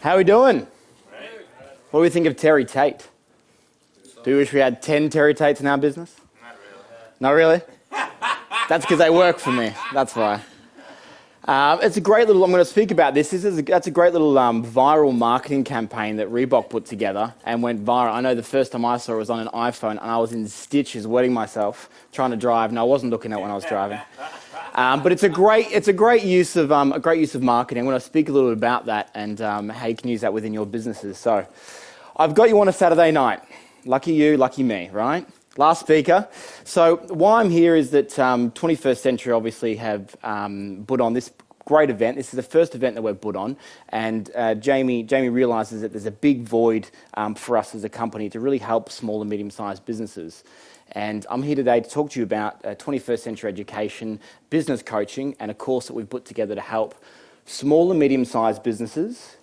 How are we doing? What do we think of Terry Tate? Do you wish we had 10 Terry Tates in our business? Not really. That's because they work for me. That's why. It's a great little, I'm going to speak about this. That's a great little viral marketing campaign that Reebok put together and went viral. I know the first time I saw it was on an iPhone and I was in stitches wetting myself trying to drive, and I wasn't looking at it when I was driving. But it's a great use of marketing. I'm going to speak a little bit about that and how you can use that within your businesses. So, I've got you on a Saturday night. Lucky you, lucky me, right? Last speaker. So why I'm here is that 21st Century obviously have put on this great event. This is the first event that we've put on, and Jamie realises that there's a big void for us as a company to really help small and medium-sized businesses. And I'm here today to talk to you about 21st Century Education, business coaching, and a course that we've put together to help small and medium-sized businesses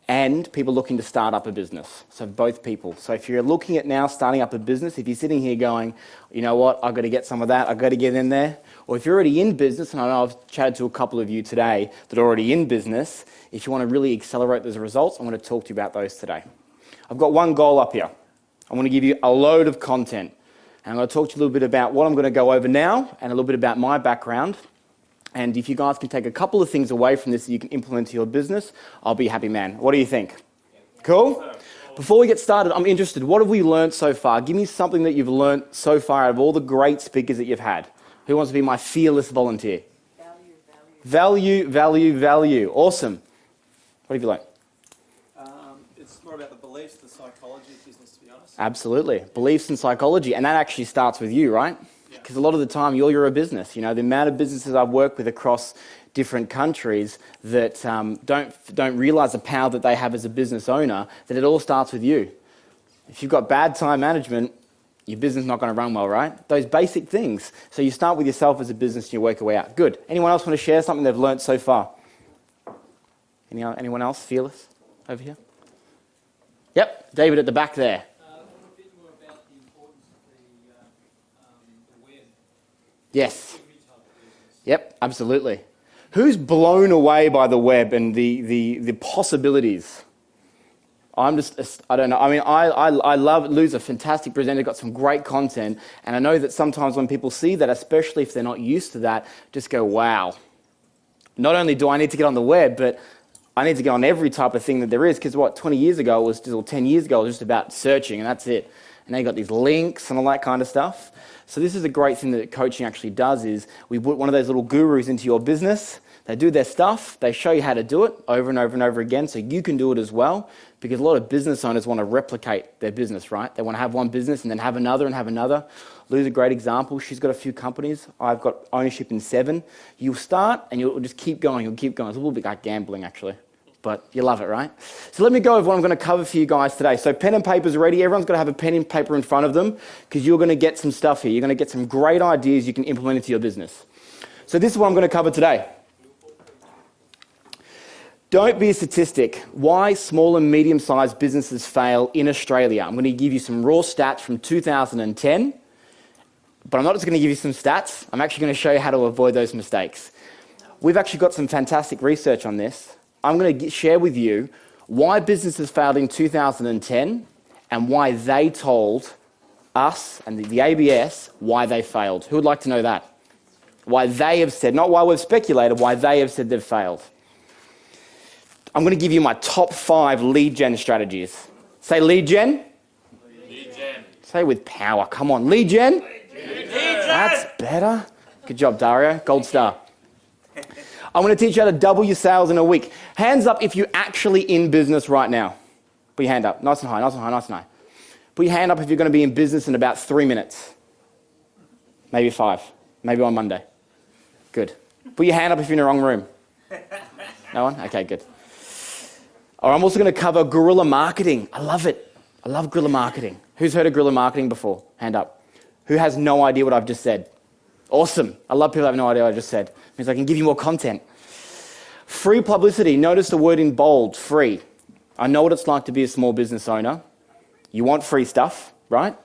and people looking to start up a business. So both people. So if you're looking at now starting up a business, if you're sitting here going, you know what, I've got to get some of that, I've got to get in there. Or if you're already in business, and I know I've chatted to a couple of you today that are already in business, if you want to really accelerate those results, I'm going to talk to you about those today. I've got one goal up here. I want to give you a load of content. And I'm going to talk to you a little bit about what I'm going to go over now and a little bit about my background. And if you guys can take a couple of things away from this that you can implement to your business, I'll be a happy man. What do you think? Cool? Before we get started, I'm interested. What have we learned so far? Give me something that you've learned so far out of all the great speakers that you've had. Who wants to be my fearless volunteer? Value. Awesome. What have you learned? It's more about the beliefs, the psychology of business, to be honest. Absolutely. Beliefs and psychology. And that actually starts with you, right? Because a lot of the time you're a business. You know, the amount of businesses I've worked with across different countries that don't realise the power that they have as a business owner, that it all starts with you. If you've got bad time management, your business is not going to run well, right? Those basic things. So you start with yourself as a business and you work your way out. Good. Anyone else want to share something they've learnt so far? Anyone else fearless over here? Yep, David at the back there. Yes. Yep, absolutely. Who's blown away by the web and the possibilities? I don't know. I mean, I love Lou's a fantastic presenter, got some great content, and I know that sometimes when people see that, especially if they're not used to that, just go, wow. Not only do I need to get on the web, but I need to get on every type of thing that there is, because 20 years ago, or 10 years ago, it was just about searching, and that's it. And they got these links and all that kind of stuff. So this is a great thing that coaching actually does is we put one of those little gurus into your business. They do their stuff. They show you how to do it over and over and over again so you can do it as well, because a lot of business owners want to replicate their business, right? They want to have one business and then have another and have another. Lou's a great example. She's got a few companies. I've got ownership in 7. You'll start and you'll just keep going. You'll keep going. It's a little bit like gambling, actually. But you love it, right? So let me go over what I'm going to cover for you guys today. So pen and paper's ready. Everyone's got to have a pen and paper in front of them because you're going to get some stuff here. You're going to get some great ideas you can implement into your business. So this is what I'm going to cover today. Don't be a statistic. Why small and medium-sized businesses fail in Australia. I'm going to give you some raw stats from 2010, but I'm not just going to give you some stats. I'm actually going to show you how to avoid those mistakes. We've actually got some fantastic research on this. I'm going to share with you why businesses failed in 2010 and why they told us and the ABS why they failed. Who would like to know that? Why they have said, not why we've speculated, why they have said they've failed. I'm going to give you my top 5 lead gen strategies. Say lead gen. Lead gen. Say with power. Come on, lead gen. Lead gen. That's better. Good job, Dario. Gold star. I'm going to teach you how to double your sales in a week. Hands up if you're actually in business right now. Put your hand up. Nice and high, nice and high, nice and high. Put your hand up if you're going to be in business in about 3 minutes. Maybe 5. Maybe on Monday. Good. Put your hand up if you're in the wrong room. No one? Okay, good. All right, I'm also going to cover guerrilla marketing. I love it. I love guerrilla marketing. Who's heard of guerrilla marketing before? Hand up. Who has no idea what I've just said? Awesome. I love people who have no idea what I just said. It means I can give you more content. Free publicity. Notice the word in bold, free. I know what it's like to be a small business owner. You want free stuff, right?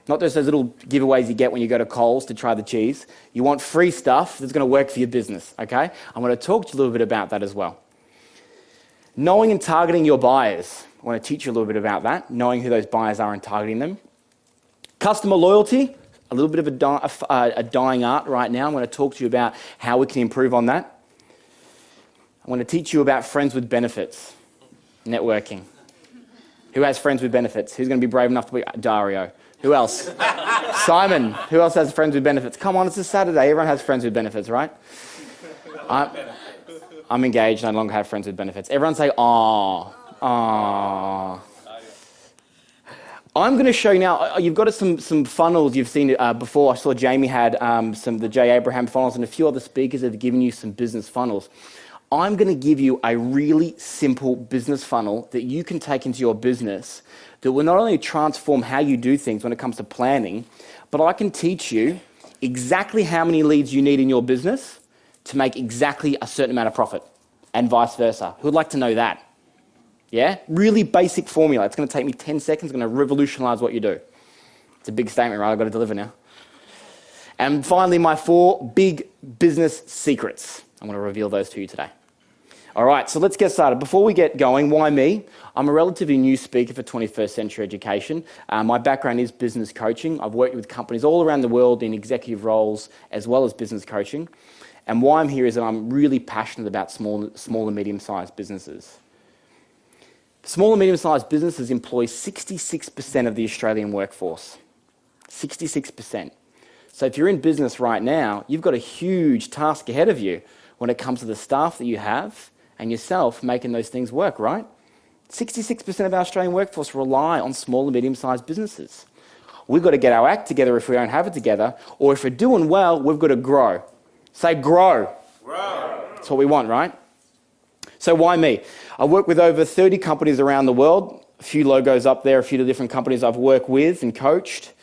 Not just those little giveaways you get when you go to Coles to try the cheese. You want free stuff that's going to work for your business, okay? I'm going to talk to you a little bit about that as well. Knowing and targeting your buyers. I want to teach you a little bit about that, knowing who those buyers are and targeting them. Customer loyalty, a little bit of a dying art right now. I'm going to talk to you about how we can improve on that. I want to teach you about friends with benefits, networking. Who has friends with benefits? Who's going to be brave enough to be Dario? Who else? Simon. Who else has friends with benefits? Come on, it's a Saturday. Everyone has friends with benefits, right? I'm engaged. I no longer have friends with benefits. Everyone say, "Aww, aww." I'm going to show you now. You've got some funnels you've seen before. I saw Jamie had some of the J. Abraham funnels, and a few other speakers have given you some business funnels. I'm going to give you a really simple business funnel that you can take into your business that will not only transform how you do things when it comes to planning, but I can teach you exactly how many leads you need in your business to make exactly a certain amount of profit, and vice versa. Who would like to know that? Yeah? Really basic formula. It's going to take me 10 seconds. It's going to revolutionize what you do. It's a big statement, right? I've got to deliver now. And finally, my 4 big business secrets. I'm going to reveal those to you today. All right, so let's get started. Before we get going, why me? I'm a relatively new speaker for 21st Century Education. My background is business coaching. I've worked with companies all around the world in executive roles as well as business coaching. And why I'm here is that I'm really passionate about small and medium-sized businesses. Small and medium-sized businesses employ 66% of the Australian workforce. 66%. So if you're in business right now, you've got a huge task ahead of you when it comes to the staff that you have and yourself making those things work, right? 66% of our Australian workforce rely on small and medium-sized businesses. We've got to get our act together if we don't have it together, or if we're doing well, we've got to grow. Say grow. Grow. That's what we want, right? So why me? I work with over 30 companies around the world, a few logos up there, a few of the different companies I've worked with and coached.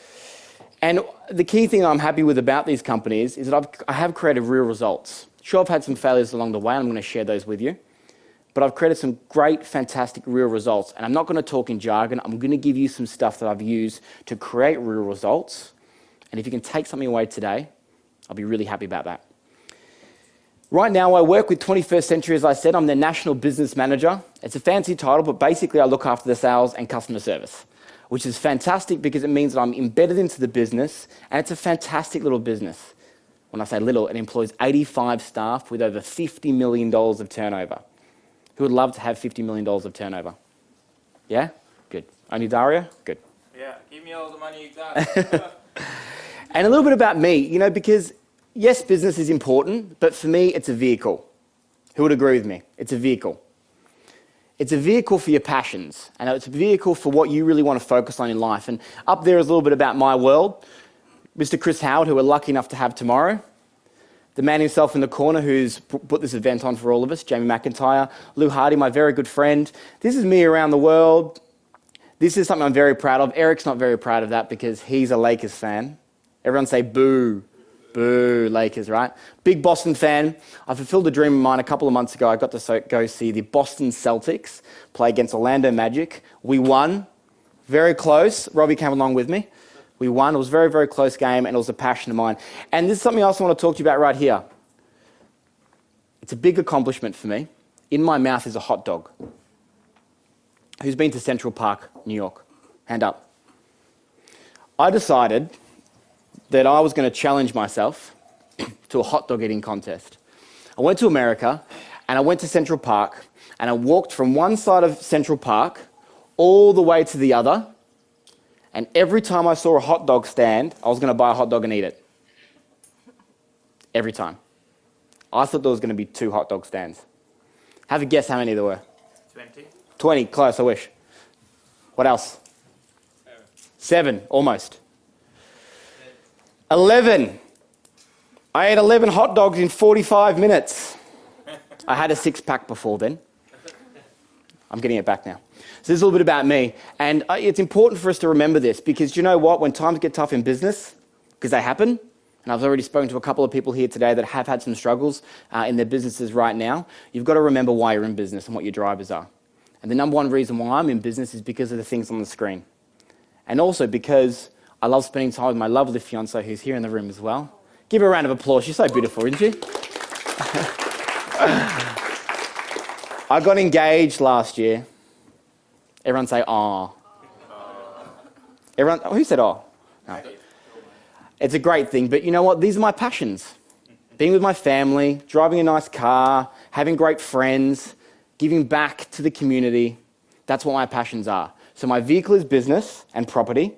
And the key thing I'm happy with about these companies is that I have created real results. Sure, I've had some failures along the way, and I'm going to share those with you. But I've created some great, fantastic, real results. And I'm not going to talk in jargon. I'm going to give you some stuff that I've used to create real results. And if you can take something away today, I'll be really happy about that. Right now, I work with 21st Century, as I said. I'm their National Business Manager. It's a fancy title, but basically I look after the sales and customer service, which is fantastic because it means that I'm embedded into the business, and it's a fantastic little business. When I say little, it employs 85 staff with over $50 million of turnover. Who would love to have $50 million of turnover? Yeah? Good. Only Dario? Good. Yeah, give me all the money you got. And a little bit about me, because yes, business is important, but for me, it's a vehicle. Who would agree with me? It's a vehicle. It's a vehicle for your passions, and it's a vehicle for what you really want to focus on in life. And up there is a little bit about my world. Mr. Chris Howard, who we're lucky enough to have tomorrow. The man himself in the corner who's put this event on for all of us, Jamie McIntyre. Lou Hardy, my very good friend. This is me around the world. This is something I'm very proud of. Eric's not very proud of that because he's a Lakers fan. Everyone say boo. Boo, Lakers, right? Big Boston fan. I fulfilled a dream of mine a couple of months ago. I got to go see the Boston Celtics play against Orlando Magic. We won. Very close. Robbie came along with me. We won. It was a very, very close game, and it was a passion of mine. And this is something else I want to talk to you about right here. It's a big accomplishment for me. In my mouth is a hot dog. Who's been to Central Park, New York? Hand up. I decided that I was going to challenge myself to a hot dog eating contest. I went to America, and I went to Central Park, and I walked from one side of Central Park all the way to the other, and every time I saw a hot dog stand, I was going to buy a hot dog and eat it. Every time. I thought there was going to be 2 hot dog stands. Have a guess how many there were. 20. 20, close, I wish. What else? 7, almost. 11. I ate 11 hot dogs in 45 minutes. I had a 6-pack before then. I'm getting it back now. So this is a little bit about me. And it's important for us to remember this because you know what? When times get tough in business, because they happen, and I've already spoken to a couple of people here today that have had some struggles in their businesses right now, you've got to remember why you're in business and what your drivers are. And the number one reason why I'm in business is because of the things on the screen. And also because I love spending time with my lovely fiancée who's here in the room as well. Give her a round of applause. She's so beautiful, isn't she? I got engaged last year. Everyone say, "Aw." Everyone, who said, "Oh"? No. It's a great thing, but you know what? These are my passions. Being with my family, driving a nice car, having great friends, giving back to the community. That's what my passions are. So my vehicle is business and property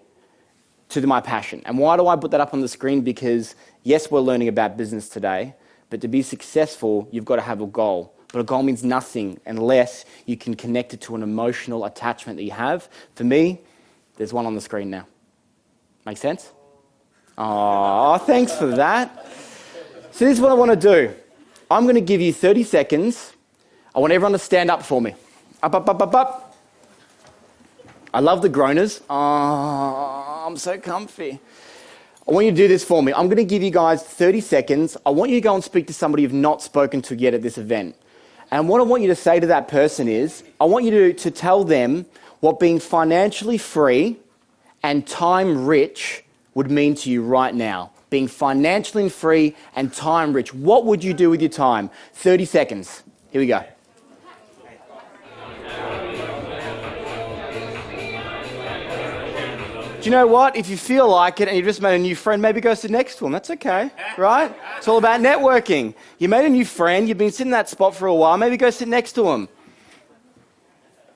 to my passion. And why do I put that up on the screen? Because yes, we're learning about business today, but to be successful, you've got to have a goal. But a goal means nothing unless you can connect it to an emotional attachment that you have. For me, there's one on the screen now. Make sense? Oh, thanks for that. So this is what I want to do. I'm going to give you 30 seconds. I want everyone to stand up for me. Up, up, up, up, up. I love the groaners. Oh, I'm so comfy. I want you to do this for me. I'm going to give you guys 30 seconds. I want you to go and speak to somebody you've not spoken to yet at this event. And what I want you to say to that person is, I want you to tell them what being financially free and time rich would mean to you right now. Being financially free and time rich. What would you do with your time? 30 seconds. Here we go. Do you know what? If you feel like it and you just made a new friend, maybe go sit next to them. That's okay, right? It's all about networking. You made a new friend, you've been sitting in that spot for a while, maybe go sit next to them.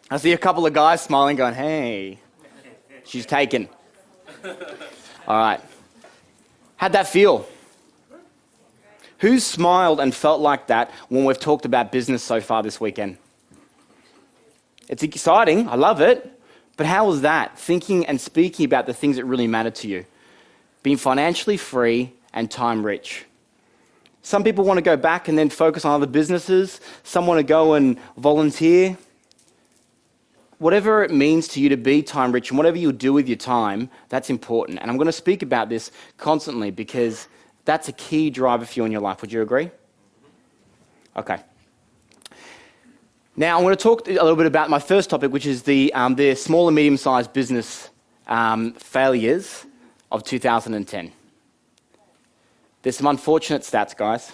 I see a couple of guys smiling going, hey, she's taken. All right. How'd that feel? Who's smiled and felt like that when we've talked about business so far this weekend? It's exciting. I love it. But how was that? Thinking and speaking about the things that really matter to you. Being financially free and time rich. Some people want to go back and then focus on other businesses. Some want to go and volunteer. Whatever it means to you to be time rich and whatever you do with your time, that's important. And I'm going to speak about this constantly because that's a key driver for you in your life. Would you agree? Okay. Now I'm going to talk a little bit about my first topic, which is the small and medium-sized business failures of 2010. There's some unfortunate stats, guys.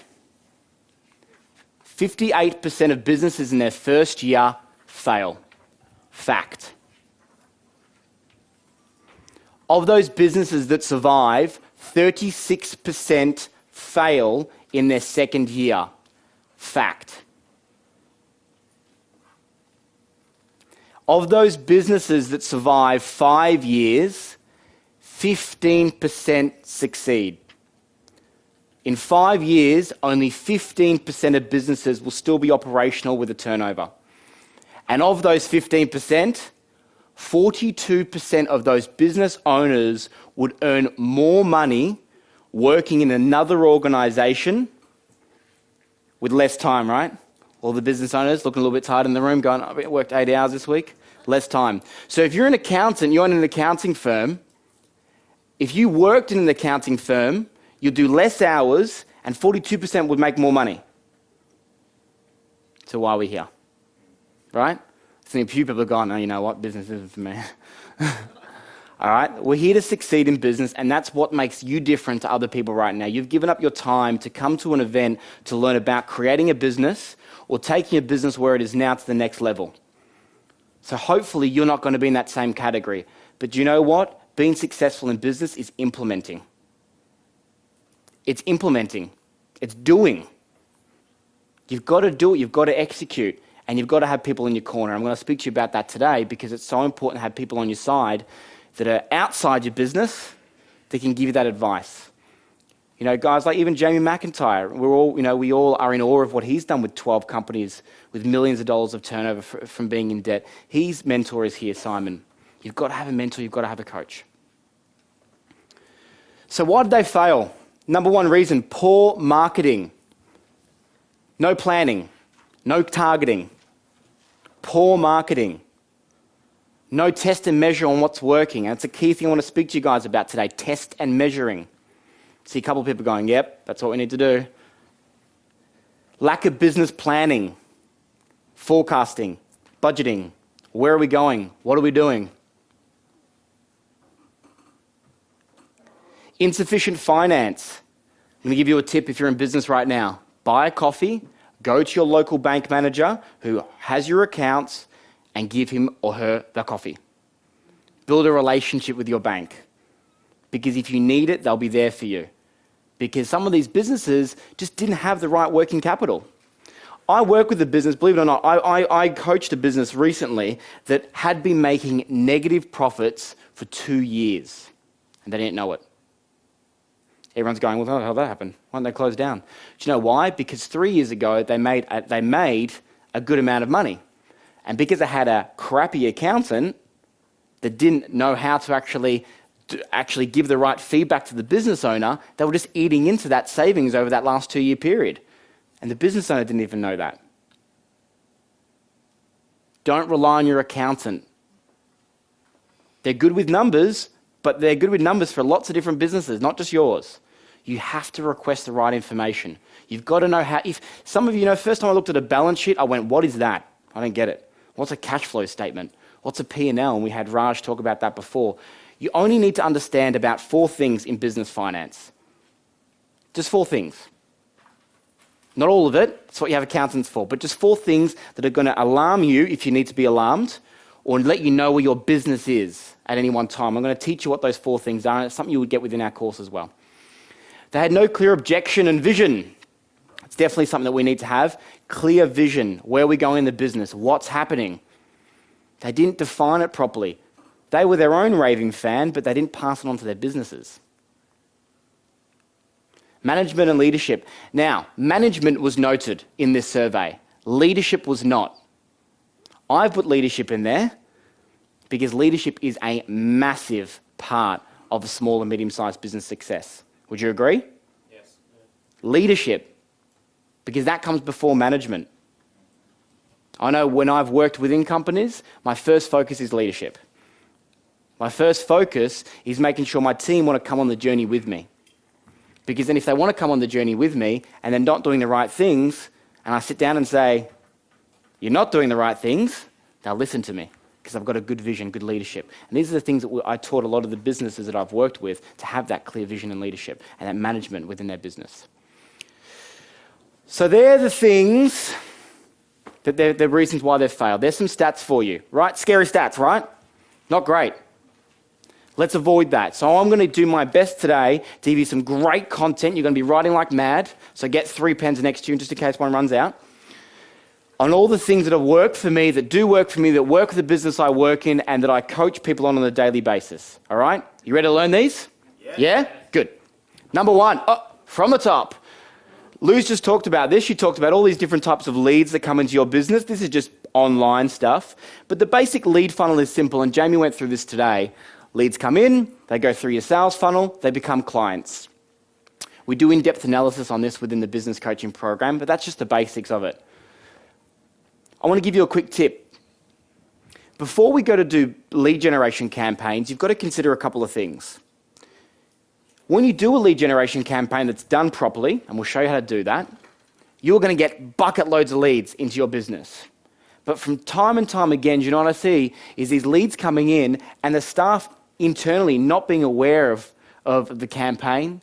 58% of businesses in their first year fail. Fact. Of those businesses that survive, 36% fail in their second year. Fact. Of those businesses that survive 5 years, 15% succeed. In 5 years, only 15% of businesses will still be operational with a turnover. And of those 15%, 42% of those business owners would earn more money working in another organization with less time, right? All the business owners looking a little bit tired in the room going, I worked 8 hours this week, less time. So if you're an accountant, you're in an accounting firm, if you worked in an accounting firm, you'd do less hours and 42% would make more money. So why are we here? Right? I think a few people are going, oh, you know what, business isn't for me. All right? We're here to succeed in business, and that's what makes you different to other people right now. You've given up your time to come to an event to learn about creating a business or taking a business where it is now to the next level. So hopefully you're not going to be in that same category. But you know what? Being successful in business is implementing. It's implementing. It's doing. You've got to do it. You've got to execute. And you've got to have people in your corner. I'm going to speak to you about that today because it's so important to have people on your side that are outside your business that can give you that advice. You know, guys like even Jamie McIntyre, we all are in awe of what he's done with 12 companies with millions of dollars of turnover from being in debt. His mentor is here, Simon. You've got to have a mentor. You've got to have a coach. So why did they fail? Number one reason, poor marketing. No planning. No targeting. Poor marketing. No test and measure on what's working. And it's a key thing I want to speak to you guys about today, test and measuring. See a couple of people going, yep, that's what we need to do. Lack of business planning, forecasting, budgeting. Where are we going? What are we doing? Insufficient finance. I'm going to give you a tip if you're in business right now. Buy a coffee, Go to your local bank manager who has your accounts and give him or her the coffee. Build a relationship with your bank. Because if you need it, they'll be there for you. Because some of these businesses just didn't have the right working capital. I work with a business, believe it or not, I coached a business recently that had been making negative profits for 2 years, and they didn't know it. Everyone's going, well, how did that happen? Why didn't they close down? Do you know why? Because 3 years ago, they made a good amount of money. And because they had a crappy accountant that didn't know how to actually give the right feedback to the business owner, they were just eating into that savings over that last 2 year period. And the business owner didn't even know that. Don't rely on your accountant. They're good with numbers, but they're good with numbers for lots of different businesses, not just yours. You have to request the right information. You've got to know how. If some of you know, first time I looked at a balance sheet, I went, what is that? I don't get it. What's a cash flow statement? What's a P&L? And we had Raj talk about that before. You only need to understand about 4 things in business finance. Just 4 things. Not all of it, it's what you have accountants for, but just 4 things that are going to alarm you if you need to be alarmed, or let you know where your business is at any one time. I'm going to teach you what those 4 things are, and it's something you would get within our course as well. They had no clear objection and vision. It's definitely something that we need to have. Clear vision, where we're going in the business, what's happening. They didn't define it properly. They were their own raving fan, but they didn't pass it on to their businesses. Management and leadership. Now, management was noted in this survey. Leadership was not. I've put leadership in there because leadership is a massive part of a small and medium-sized business success. Would you agree? Yes. Leadership, because that comes before management. I know when I've worked within companies, my first focus is leadership. My first focus is making sure my team want to come on the journey with me. Because then if they want to come on the journey with me and they're not doing the right things, and I sit down and say, you're not doing the right things, they'll listen to me because I've got a good vision, good leadership. And these are the things that I taught a lot of the businesses that I've worked with to have that clear vision and leadership and that management within their business. So they're the things that they're the reasons why they've failed. There's some stats for you, right? Scary stats, right? Not great. Let's avoid that. So I'm going to do my best today to give you some great content. You're going to be writing like mad. So get 3 pens next to you just in case one runs out. On all the things that have worked for me, that do work for me, that work with the business I work in, and that I coach people on a daily basis. All right? You ready to learn these? Yeah? Good. Number 1, from the top. Lou's just talked about this. She talked about all these different types of leads that come into your business. This is just online stuff. But the basic lead funnel is simple, and Jamie went through this today. Leads come in, they go through your sales funnel, they become clients. We do in-depth analysis on this within the business coaching program, but that's just the basics of it. I want to give you a quick tip. Before we go to do lead generation campaigns, you've got to consider a couple of things. When you do a lead generation campaign that's done properly, and we'll show you how to do that, you're going to get bucket loads of leads into your business. But from time and time again, you know what I see is these leads coming in and the staff internally not being aware of the campaign.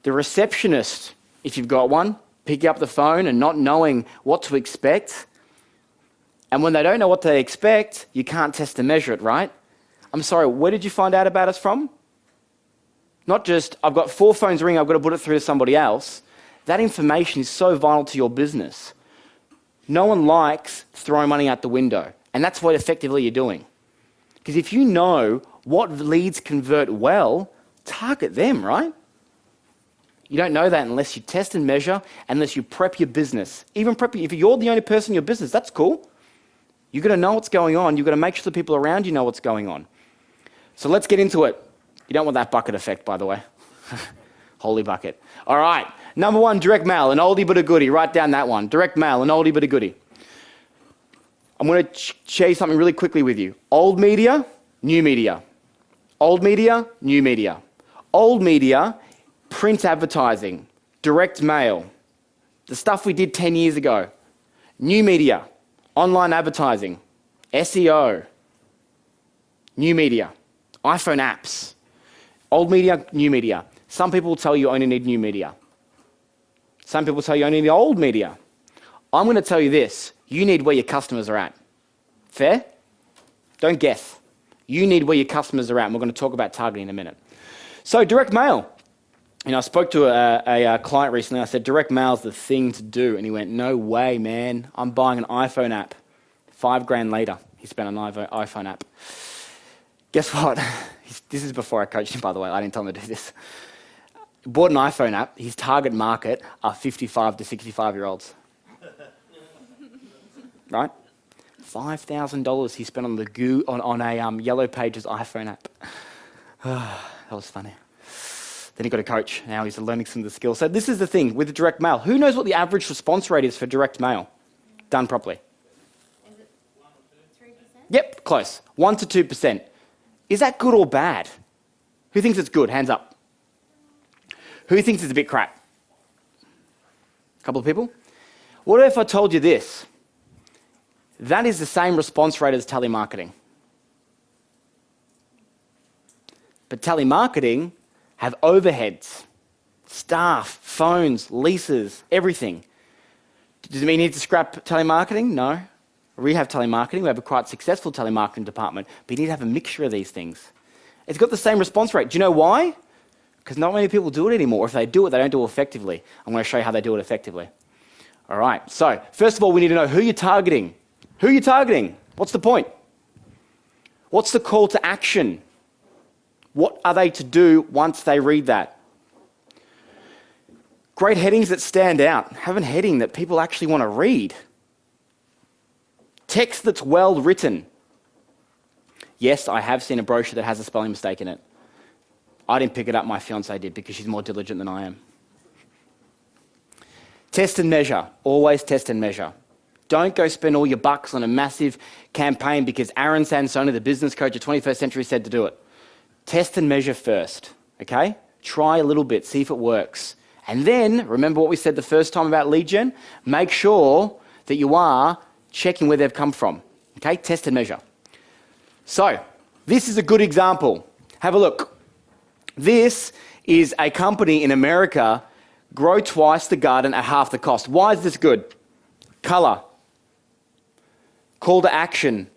The receptionist, if you've got one, picking up the phone and not knowing what to expect. And when they don't know what to expect, you can't test and measure it, right? I'm sorry, where did you find out about us from? Not just, I've got 4 phones ringing, I've got to put it through to somebody else. That information is so vital to your business. No one likes throwing money out the window. And that's what effectively you're doing. Because if you know what leads convert well, target them, right? You don't know that unless you test and measure, unless you prep your business. Even prep, if you're the only person in your business, that's cool. You've got to know what's going on. You've got to make sure the people around you know what's going on. So let's get into it. You don't want that bucket effect, by the way. Holy bucket. All right. Number 1, direct mail, an oldie but a goodie. Write down that one. Direct mail, an oldie but a goodie. I'm going to share something really quickly with you. Old media, new media. Old media, new media. Old media, print advertising, direct mail, the stuff we did 10 years ago. New media, online advertising, SEO, new media, iPhone apps. Old media, new media. Some people will tell you only need new media. Some people tell you only need old media. I'm going to tell you this. You need where your customers are at. Fair? Don't guess. You need where your customers are at, and we're going to talk about targeting in a minute. So direct mail. I spoke to a client recently. I said, direct mail's the thing to do. And he went, no way, man. I'm buying an iPhone app. $5,000 later, he spent on an iPhone app. Guess what? This is before I coached him, by the way. I didn't tell him to do this. Bought an iPhone app. His target market are 55 to 65-year-olds. Right? $5,000 he spent on on a Yellow Pages iPhone app. That was funny. Then he got a coach. Now he's learning some of the skills. So this is the thing with the direct mail. Who knows what the average response rate is for direct mail done properly? Is it 1 or 2? 3%? Yep, close. 1 to 2%. Is that good or bad? Who thinks it's good? Hands up. Who thinks it's a bit crap? A couple of people? What if I told you this? That is the same response rate as telemarketing. But telemarketing have overheads, staff, phones, leases, everything. Does it mean you need to scrap telemarketing? No. We have telemarketing. We have a quite successful telemarketing department, but you need to have a mixture of these things. It's got the same response rate. Do you know why? Because not many people do it anymore. If they do it, they don't do it effectively. I'm going to show you how they do it effectively. All right. So, first of all, we need to know who you're targeting. Who are you targeting? What's the point? What's the call to action? What are they to do once they read that? Great headings that stand out. Have a heading that people actually want to read. Text that's well written. Yes, I have seen a brochure that has a spelling mistake in it. I didn't pick it up, my fiancée did, because she's more diligent than I am. Test and measure. Always test and measure. Don't go spend all your bucks on a massive campaign because Aaron Sansoni, the business coach of 21st Century, said to do it. Test and measure first, okay? Try a little bit, see if it works. And then, remember what we said the first time about lead gen? Make sure that you are checking where they've come from, okay? Test and measure. So, this is a good example. Have a look. This is a company in America, grow twice the garden at half the cost. Why is this good? Color. Call to action.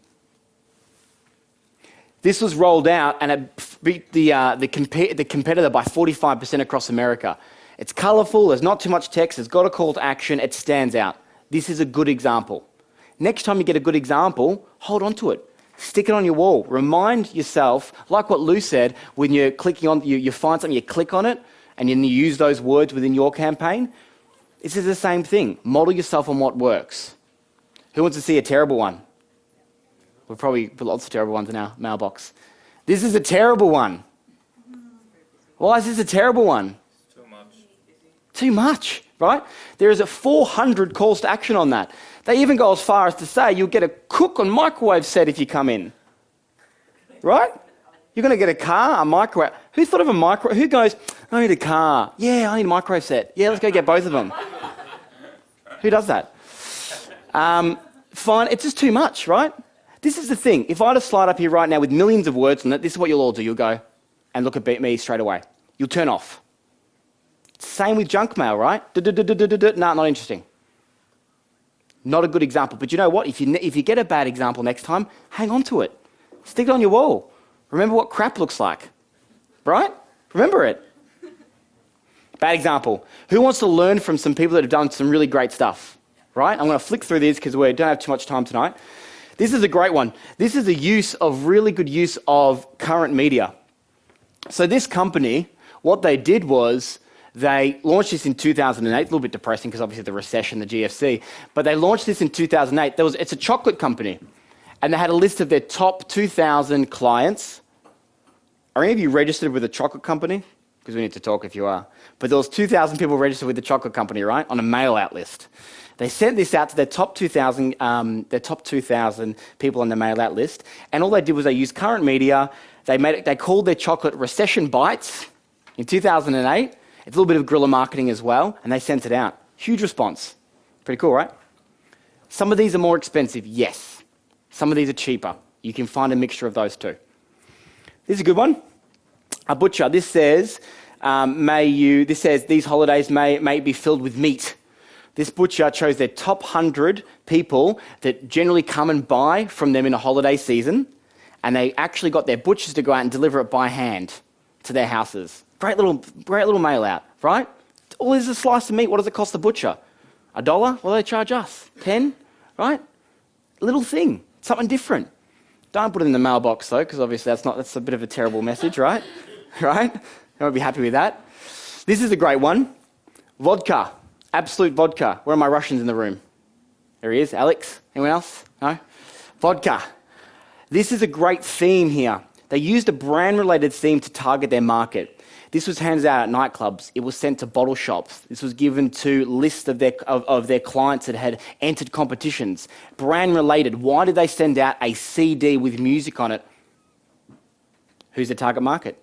This was rolled out and it beat the competitor by 45% across America. It's colorful, there's not too much text, it's got a call to action, it stands out. This is a good example. Next time you get a good example, hold on to it. Stick it on your wall. Remind yourself, like what Lou said, when you're clicking on, you find something, you click on it, and then you use those words within your campaign. This is the same thing. Model yourself on what works. Who wants to see a terrible one? We've probably put lots of terrible ones in our mailbox. This is a terrible one. Why is this a terrible one? Too much. Too much, right? There is a 400 calls to action on that. They even go as far as to say you'll get a cook and microwave set if you come in. Right? You're going to get a car, a microwave. Who thought of a microwave? Who goes, I need a car. Yeah, I need a microwave set. Yeah, let's go get both of them. Who does that? Fine, it's just too much, right? This is the thing. If I had a slide up here right now with millions of words on it, this is what you'll all do. You'll go and look at me straight away. You'll turn off. Same with junk mail, right? No, not interesting. Not a good example. But you know what? If you get a bad example next time, hang on to it. Stick it on your wall. Remember what crap looks like, right? Remember it. Bad example. Who wants to learn from some people that have done some really great stuff, right? I'm going to flick through these because we don't have too much time tonight. This is a great one. This is really good use of current media. So this company, what they did was they launched this in 2008, a little bit depressing because obviously the recession, the GFC, but they launched this in 2008. It's a chocolate company, and they had a list of their top 2,000 clients. Are any of you registered with a chocolate company? Because we need to talk if you are. But there was 2,000 people registered with the chocolate company, right, on a mail-out list. They sent this out to their top 2,000 people on the mail-out list, and all they did was they used current media. They called their chocolate Recession Bites in 2008. It's a little bit of guerrilla marketing as well, and they sent it out. Huge response. Pretty cool, right? Some of these are more expensive, yes. Some of these are cheaper. You can find a mixture of those too. This is a good one. A butcher. This says, these holidays may be filled with meat. This butcher chose their top 100 people that generally come and buy from them in a holiday season, and they actually got their butchers to go out and deliver it by hand to their houses. Great little mail out, right? All this is a slice of meat. What does it cost the butcher? $1? What do they charge us? 10? Right? Little thing, something different. Don't put it in the mailbox though, because obviously that's a bit of a terrible message, right? Right? I won't be happy with that. This is a great one. Vodka. Absolute vodka. Where are my Russians in the room? There he is. Alex? Anyone else? No? Vodka. This is a great theme here. They used a brand-related theme to target their market. This was handed out at nightclubs. It was sent to bottle shops. This was given to lists of their clients that had entered competitions. Brand-related. Why did they send out a CD with music on it? Who's the target market?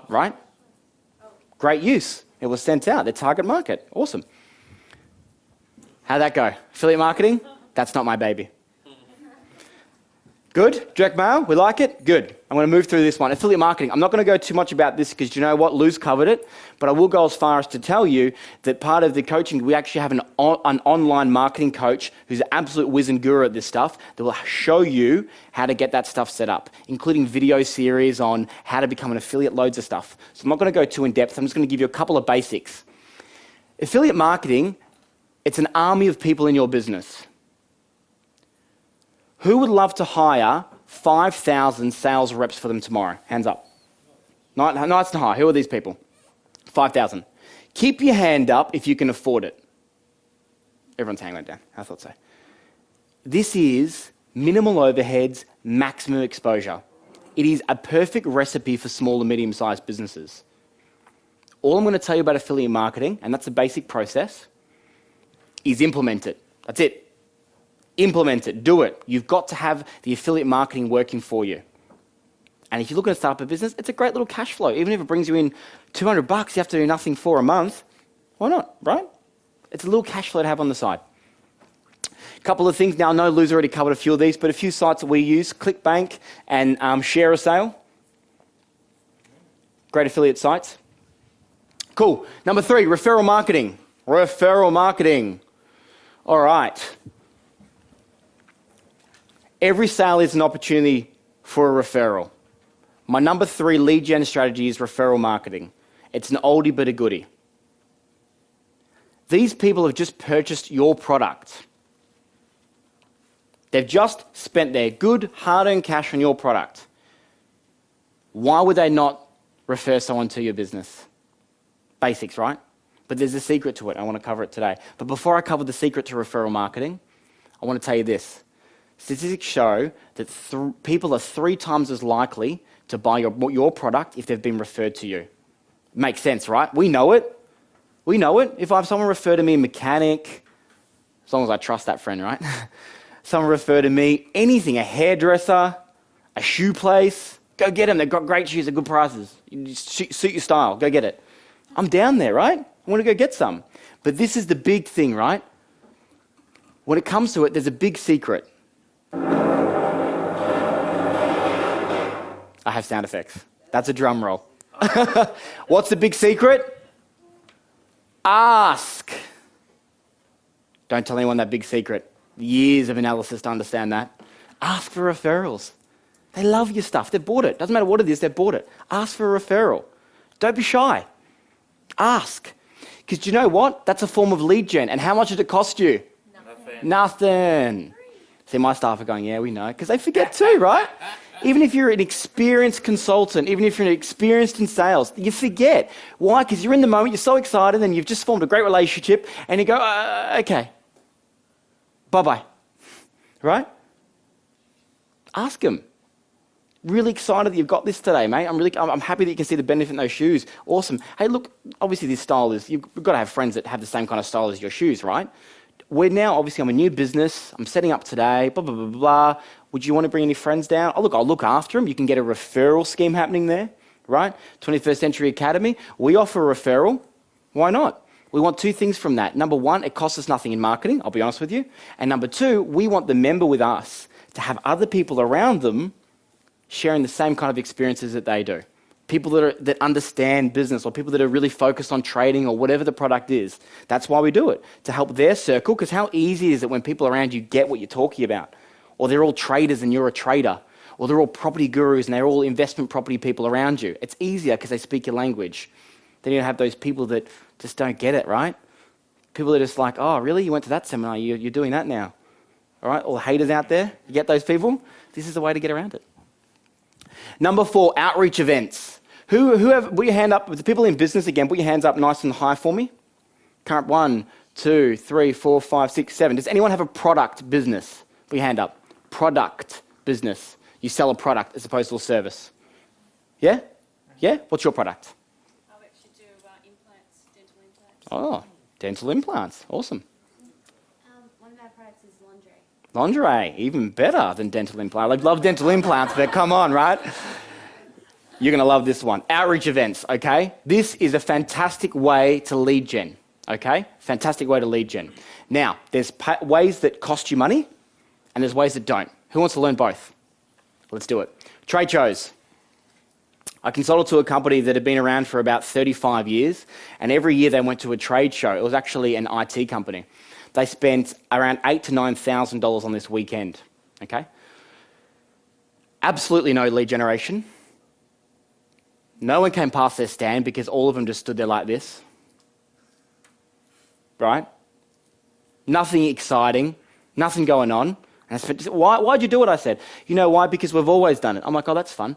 Right? Great use. It was sent out. Their target market. Awesome. How'd that go? Affiliate marketing? That's not my baby. Good? Direct mail? We like it? Good. I'm going to move through this one. Affiliate marketing. I'm not going to go too much about this because you know what? Lou's covered it. But I will go as far as to tell you that part of the coaching, we actually have an online marketing coach who's an absolute whiz and guru at this stuff that will show you how to get that stuff set up, including video series on how to become an affiliate, loads of stuff. So I'm not going to go too in depth. I'm just going to give you a couple of basics. Affiliate marketing, it's an army of people in your business. Who would love to hire 5,000 sales reps for them tomorrow? Hands up. Nice and high. Who are these people? 5,000. Keep your hand up if you can afford it. Everyone's hanging that down. I thought so. This is minimal overheads, maximum exposure. It is a perfect recipe for small and medium-sized businesses. All I'm going to tell you about affiliate marketing, and that's a basic process, is implement it. That's it. Implement it, do it. You've got to have the affiliate marketing working for you. And if you're looking to start up a business, it's a great little cash flow. Even if it brings you in $200, you have to do nothing for a month. Why not, right? It's a little cash flow to have on the side. A couple of things. Now, I know Lou's already covered a few of these, but a few sites that we use, ClickBank and ShareASale. Great affiliate sites. Cool. Number 3, referral marketing. Referral marketing. All right. Every sale is an opportunity for a referral. My number 3 lead gen strategy is referral marketing. It's an oldie but a goodie. These people have just purchased your product. They've just spent their good, hard-earned cash on your product. Why would they not refer someone to your business? Basics, right? But there's a secret to it. I want to cover it today. But before I cover the secret to referral marketing, I want to tell you this. Statistics show that people are 3 times as likely to buy your product if they've been referred to you. Makes sense, right? We know it. We know it. If I have someone refer to me, a mechanic, as long as I trust that friend, right? Someone refer to me, anything, a hairdresser, a shoe place, go get them. They've got great shoes at good prices. You just suit your style. Go get it. I'm down there, right? I want to go get some. But this is the big thing, right? When it comes to it, there's a big secret. I have sound effects. That's a drum roll. What's the big secret? Ask. Don't tell anyone that big secret. Years of analysis to understand that. Ask for referrals. They love your stuff. They've bought it. Doesn't matter what it is, they've bought it. Ask for a referral. Don't be shy. Ask. Because do you know what? That's a form of lead gen. And how much did it cost you? Nothing. See, my staff are going, yeah, we know. Because they forget too, right? Even if you're an experienced consultant, even if you're experienced in sales, you forget. Why? Because you're in the moment, you're so excited, and you've just formed a great relationship, and you go, okay, bye-bye, right? Ask them. Really excited that you've got this today, mate. I'm happy that you can see the benefit in those shoes. Awesome. Hey, look, obviously this style is, you've got to have friends that have the same kind of style as your shoes, right? I'm a new business. I'm setting up today, blah, blah, blah, blah. Would you want to bring any friends down? Oh, look, I'll look after them. You can get a referral scheme happening there, right? 21st Century Academy, we offer a referral. Why not? We want 2 things from that. Number 1, it costs us nothing in marketing, I'll be honest with you. And number 2, we want the member with us to have other people around them sharing the same kind of experiences that they do. people that understand business, or people that are really focused on trading or whatever the product is. That's why we do it, to help their circle, because how easy is it when people around you get what you're talking about? Or they're all traders and you're a trader, or they're all property gurus and they're all investment property people around you. It's easier because they speak your language. Then you have those people that just don't get it, right? People that are just like, oh, really? You went to that seminar, you're doing that now. All right, all the haters out there, you get those people? This is the way to get around it. Number 4, outreach events. Who have, put your hand up, the people in business again, put your hands up nice and high for me. Current 1, 2, 3, 4, 5, 6, 7. Does anyone have a product business? Put your hand up. Product business. You sell a product as opposed to a service. Yeah? Yeah? What's your product? I actually do implants, dental implants. Oh, dental implants. Awesome. One of our products is lingerie. Lingerie, even better than dental implants. I love dental implants, but come on, right? You're going to love this one. Outreach events, okay? This is a fantastic way to lead gen, okay? Fantastic way to lead gen. Now, there's ways that cost you money, and there's ways that don't. Who wants to learn both? Let's do it. Trade shows. I consulted to a company that had been around for about 35 years, and every year they went to a trade show. It was actually an IT company. They spent around $8,000 to $9,000 on this weekend, okay? Absolutely no lead generation. No one came past their stand because all of them just stood there like this, right? Nothing exciting, nothing going on. And I said, why'd you do it? I said, you know why? Because we've always done it. I'm like, oh, that's fun.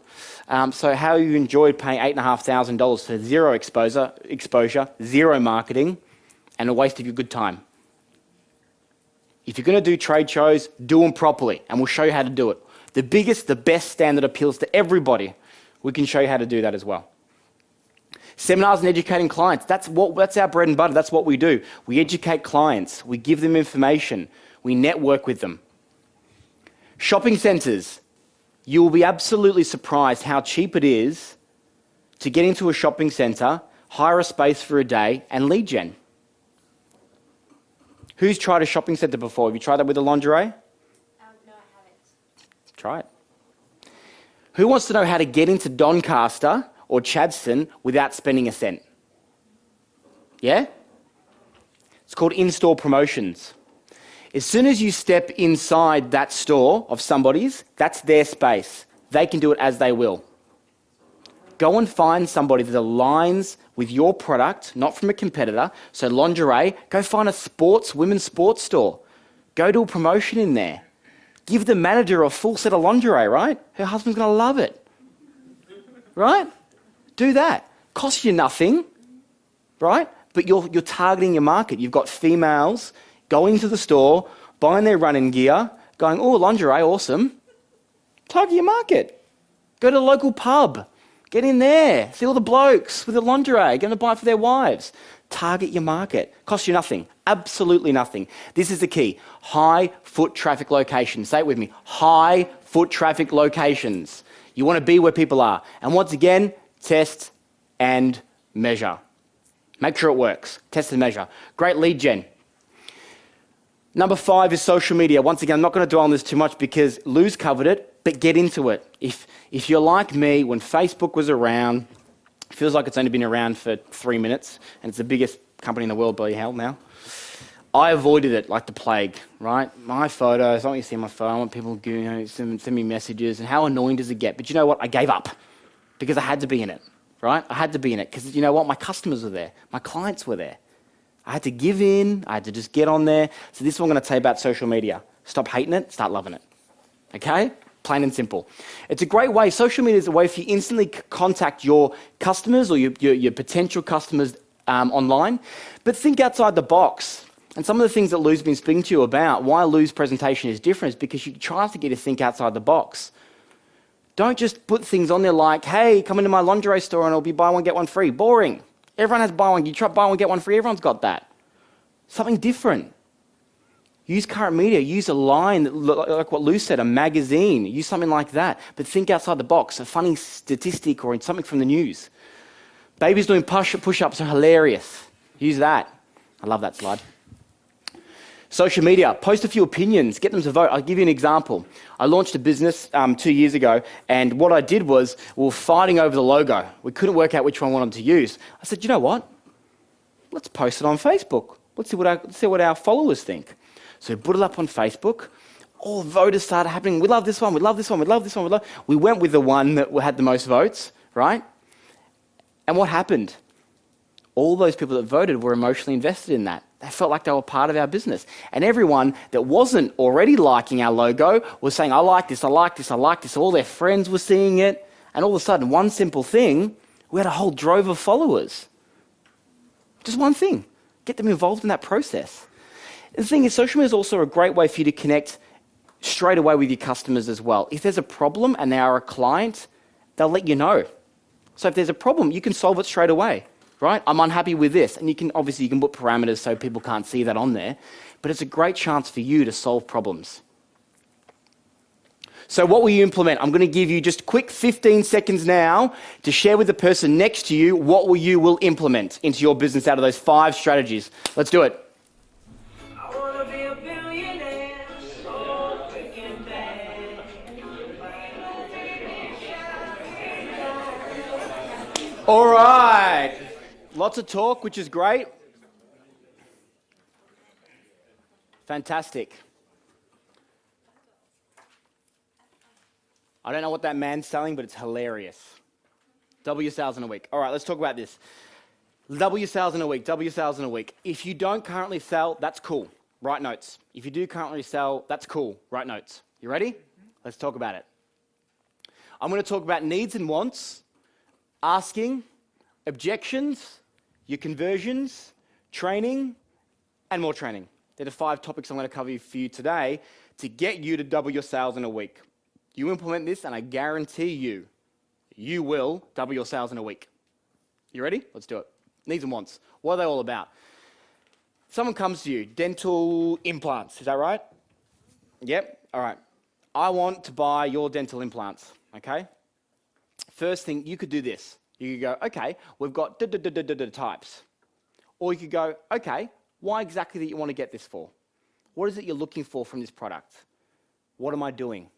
So how you enjoyed paying $8,500 for zero exposure, zero marketing, and a waste of your good time. If you're going to do trade shows, do them properly, and we'll show you how to do it. The biggest, the best stand that appeals to everybody, we can show you how to do that as well. Seminars and educating clients, that's our bread and butter, that's what we do. We educate clients, we give them information, we network with them. Shopping centres, you will be absolutely surprised how cheap it is to get into a shopping centre, hire a space for a day, and lead gen. Who's tried a shopping centre before? Have you tried that with the lingerie? No, I haven't. Try it. Who wants to know how to get into Doncaster or Chadstone without spending a cent? Yeah? It's called in-store promotions. As soon as you step inside that store of somebody's, that's their space. They can do it as they will. Go and find somebody that aligns with your product, not from a competitor. So lingerie, go find a women's sports store. Go do a promotion in there. Give the manager a full set of lingerie, right? Her husband's going to love it. Right? Do that. Costs you nothing, right? But you're targeting your market. You've got females going to the store, buying their running gear, going, oh, lingerie, awesome. Target your market. Go to the local pub. Get in there. See all the blokes with the lingerie, going to buy it for their wives. Target your market. Costs you nothing. Absolutely nothing. This is the key. High foot traffic locations. Say it with me. High foot traffic locations. You want to be where people are. And once again, test and measure. Make sure it works. Test and measure. Great lead gen. Number 5 is social media. Once again, I'm not going to dwell on this too much because Lou's covered it, but get into it. If you're like me, when Facebook was around, it feels like it's only been around for 3 minutes, and it's the biggest company in the world, bloody hell, now. I avoided it like the plague, right? My photos, I want you to see my phone, I want people to send me messages, and how annoying does it get? But you know what? I gave up because I had to be in it, right? I had to be in it because you know what? My customers were there. My clients were there. I had to give in. I had to just get on there. So this is what I'm going to tell you about social media. Stop hating it, start loving it. Okay? Plain and simple. It's a great way. Social media is a way for you to instantly contact your customers or your potential customers online. But think outside the box. And some of the things that Lou's been speaking to you about, why Lou's presentation is different, is because she tries to get you to think outside the box. Don't just put things on there like, hey, come into my lingerie store and it'll be buy one, get one free. Boring. Everyone has buy one. You try buy one, get one free. Everyone's got that. Something different. Use current media. Use a line, like what Lou said, a magazine. Use something like that. But think outside the box. A funny statistic or something from the news. Babies doing push-ups are hilarious. Use that. I love that slide. Social media, post a few opinions, get them to vote. I'll give you an example. I launched a business 2 years ago, and what I did was we were fighting over the logo. We couldn't work out which one we wanted to use. I said, you know what? Let's post it on Facebook. Let's see what our followers think. So we put it up on Facebook. All voters started happening. We love this one, we love this one, we love this one, we went with the one that had the most votes, right? And what happened? All those people that voted were emotionally invested in that. They felt like they were part of our business. And everyone that wasn't already liking our logo was saying, I like this, I like this, I like this. All their friends were seeing it. And all of a sudden, one simple thing, we had a whole drove of followers. Just one thing. Get them involved in that process. The thing is, social media is also a great way for you to connect straight away with your customers as well. If there's a problem and they are a client, they'll let you know. So if there's a problem, you can solve it straight away. Right? I'm unhappy with this. And you can put parameters so people can't see that on there. But it's a great chance for you to solve problems. So what will you implement? I'm going to give you just quick 15 seconds now to share with the person next to you what you will implement into your business out of those 5 strategies. Let's do it. I wanna be a billionaire, so freaking bad. All right. Lots of talk, which is great. Fantastic. I don't know what that man's selling, but it's hilarious. Double your sales in a week. All right, let's talk about this. Double your sales in a week, double your sales in a week. If you don't currently sell, that's cool. Write notes. If you do currently sell, that's cool. Write notes. You ready? Let's talk about it. I'm going to talk about needs and wants, asking, objections, your conversions, training, and more training. They're the 5 topics I'm going to cover for you today to get you to double your sales in a week. You implement this, and I guarantee you will double your sales in a week. You ready? Let's do it. Needs and wants. What are they all about? Someone comes to you, dental implants. Is that right? Yep. All right. I want to buy your dental implants. Okay. First thing, you could do this. You could go, okay, we've got types. Or you could go, okay, why exactly do you want to get this for? What is it you're looking for from this product? What am I doing?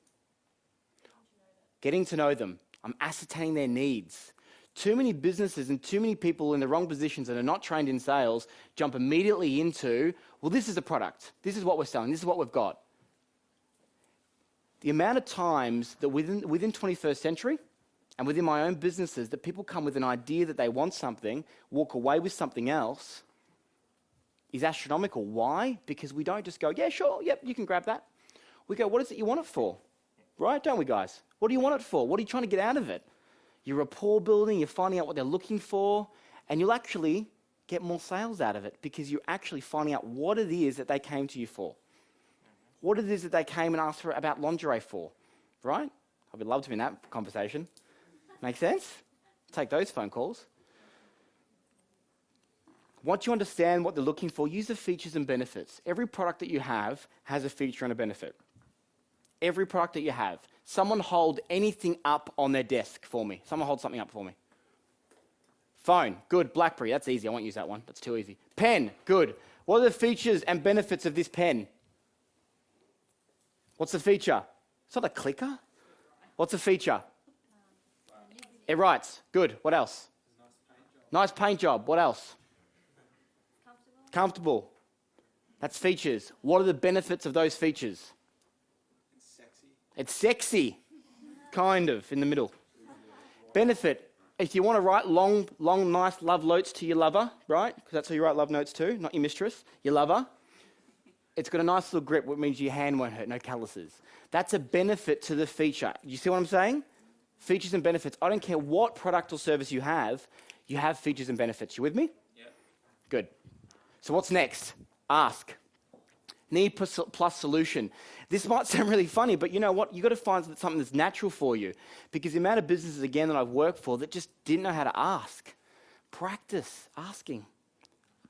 Getting to know them. I'm ascertaining their needs. Too many businesses and too many people in the wrong positions that are not trained in sales jump immediately into, well, this is a product. This is what we're selling. This is what we've got. The amount of times that within 21st century, and within my own businesses, that people come with an idea that they want something, walk away with something else, is astronomical. Why? Because we don't just go, yeah, sure, yep, you can grab that. We go, what is it you want it for? Right, don't we, guys? What do you want it for? What are you trying to get out of it? You're rapport building, you're finding out what they're looking for, and you'll actually get more sales out of it because you're actually finding out what it is that they came to you for. What it is that they came and asked for about lingerie for, right? I would love to be in that conversation. Make sense? Take those phone calls. Once you understand what they're looking for, use the features and benefits. Every product that you have has a feature and a benefit. Every product that you have. Someone hold anything up on their desk for me. Someone hold something up for me. Phone, good. BlackBerry, that's easy. I won't use that one. That's too easy. Pen, good. What are the features and benefits of this pen? What's the feature? It's not a clicker. What's the feature? It writes. Good. What else? Nice paint job. What else? Comfortable. That's features. What are the benefits of those features? It's sexy. Kind of, in the middle. Benefit. If you want to write long, nice love notes to your lover, right? Because that's who you write love notes to, not your mistress, your lover. It's got a nice little grip, which means your hand won't hurt, no calluses. That's a benefit to the feature. You see what I'm saying? Features and benefits. I don't care what product or service you have features and benefits. You with me? Yeah. Good. So what's next? Ask. Need plus solution. This might sound really funny, but you know what? You've got to find something that's natural for you. Because the amount of businesses, again, that I've worked for that just didn't know how to ask. Practice asking.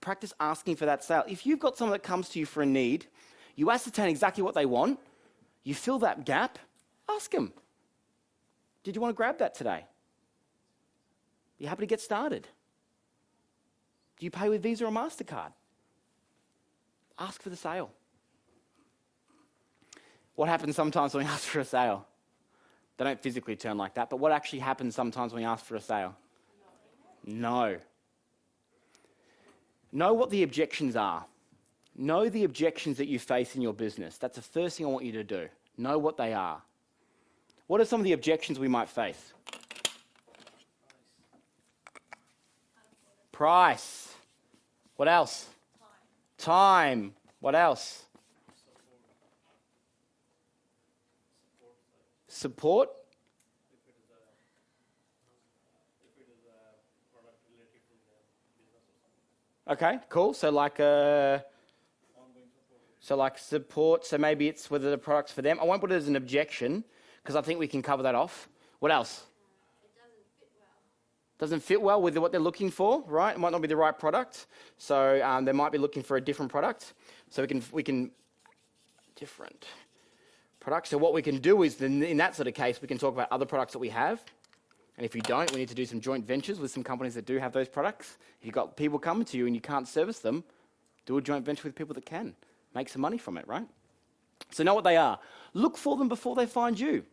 Practice asking for that sale. If you've got someone that comes to you for a need, you ascertain exactly what they want, you fill that gap, ask them. Did you want to grab that today? Are you happy to get started? Do you pay with Visa or MasterCard? Ask for the sale. What happens sometimes when we ask for a sale? They don't physically turn like that, but what actually happens sometimes when we ask for a sale? No. Know what the objections are. Know the objections that you face in your business. That's the first thing I want you to do. Know what they are. What are some of the objections we might face? Price. What else? Time. What else? Support. Okay, cool. So like support. So maybe it's whether the product's for them. I won't put it as an objection because I think we can cover that off. What else? It doesn't fit well. Doesn't fit well with what they're looking for, right? It might not be the right product. So they might be looking for a different product. So we can different product. So what we can do is then in that sort of case, we can talk about other products that we have. And if you don't, we need to do some joint ventures with some companies that do have those products. If you've got people coming to you and you can't service them, do a joint venture with people that can. Make some money from it, right? So know what they are. Look for them before they find you.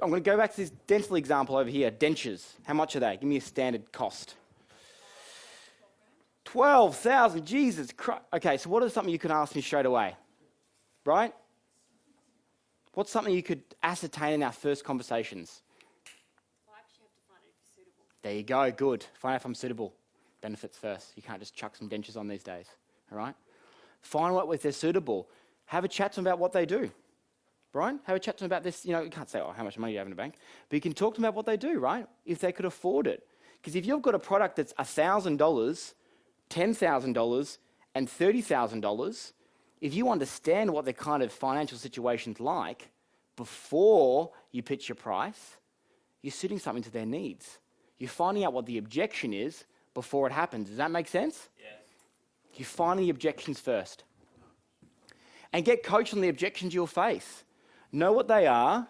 I'm going to go back to this dental example over here. Dentures. How much are they? Give me a standard cost. 12,000. Jesus Christ. Okay, so what is something you can ask me straight away? Right? What's something you could ascertain in our first conversations? Well, I actually have to find it if it's suitable. There you go, good. Find out if I'm suitable. Benefits first. You can't just chuck some dentures on these days, all right? Find out if they're suitable. Have a chat to them about what they do, right? Have a chat to them about this. You know, you can't say, oh, how much money do you have in the bank? But you can talk to them about what they do, right? If they could afford it. Because if you've got a product that's $1,000, $10,000, and $30,000, if you understand what their kind of financial situation's like before you pitch your price, you're suiting something to their needs. You're finding out what the objection is before it happens. Does that make sense? Yes. You find the objections first. And get coached on the objections you'll face. Know what they are,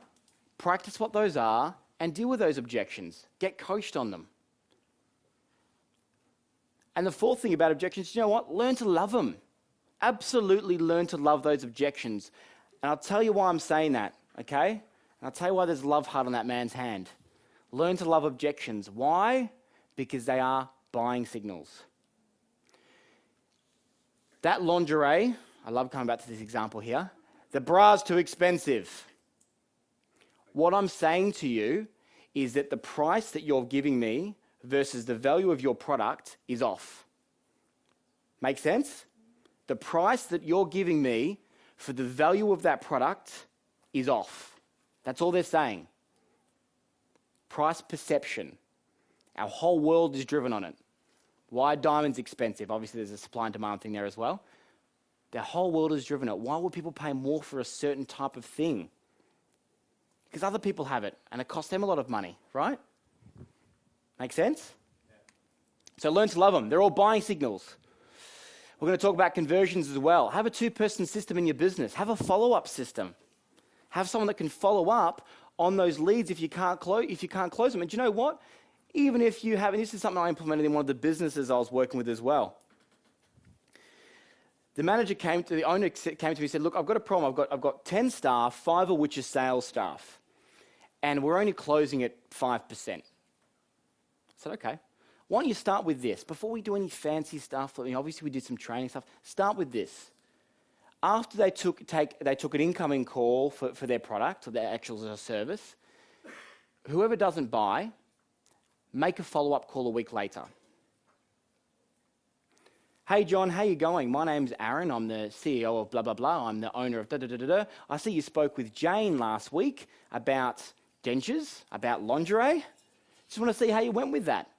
practice what those are, and deal with those objections. Get coached on them. And the fourth thing about objections, you know what? Learn to love them. Absolutely learn to love those objections. And I'll tell you why I'm saying that, okay? And I'll tell you why there's a love heart on that man's hand. Learn to love objections. Why? Because they are buying signals. That lingerie, I love coming back to this example here. The bra's too expensive. What I'm saying to you is that the price that you're giving me versus the value of your product is off. Make sense? The price that you're giving me for the value of that product is off. That's all they're saying. Price perception. Our whole world is driven on it. Why diamond's expensive? Obviously, there's a supply and demand thing there as well. The whole world is driven on it. Why would people pay more for a certain type of thing? Because other people have it, and it costs them a lot of money, right? Make sense? Yeah. So learn to love them. They're all buying signals. We're going to talk about conversions as well. Have a two-person system in your business. Have a follow-up system. Have someone that can follow up on those leads if you can't close them. And do you know what? Even if you have, and this is something I implemented in one of the businesses I was working with as well. The owner came to me and said, look, I've got a problem. I've got 10 staff, 5 of which are sales staff. And we're only closing at 5%. I said, okay. Why don't you start with this? Before we do any fancy stuff, obviously we did some training stuff, start with this. After they took an incoming call for their product or their actual service, whoever doesn't buy, make a follow-up call a week later. Hey John, how you going? My name's Aaron. I'm the CEO of blah, blah, blah. I'm the owner of da-da-da-da-da. I see you spoke with Jane last week about dentures, about lingerie. Just want to see how you went with that.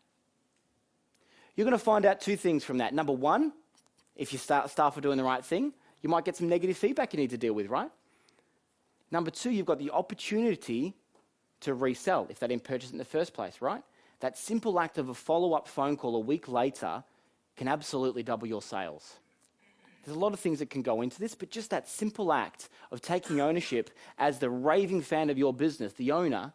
You're going to find out 2 things from that. Number 1, if your staff are doing the right thing, you might get some negative feedback you need to deal with, right? Number 2, you've got the opportunity to resell if they didn't purchase it in the first place, right? That simple act of a follow-up phone call a week later can absolutely double your sales. There's a lot of things that can go into this, but just that simple act of taking ownership as the raving fan of your business, the owner,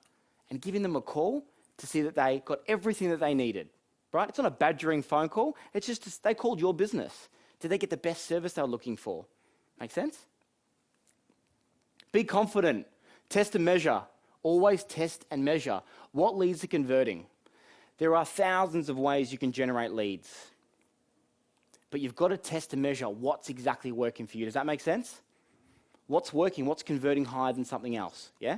and giving them a call to see that they got everything that they needed, right? It's not a badgering phone call. It's just they called your business. Did they get the best service they were looking for? Make sense? Be confident. Test and measure. Always test and measure. What leads are converting? There are thousands of ways you can generate leads. But you've got to test and measure what's exactly working for you. Does that make sense? What's working? What's converting higher than something else? Yeah?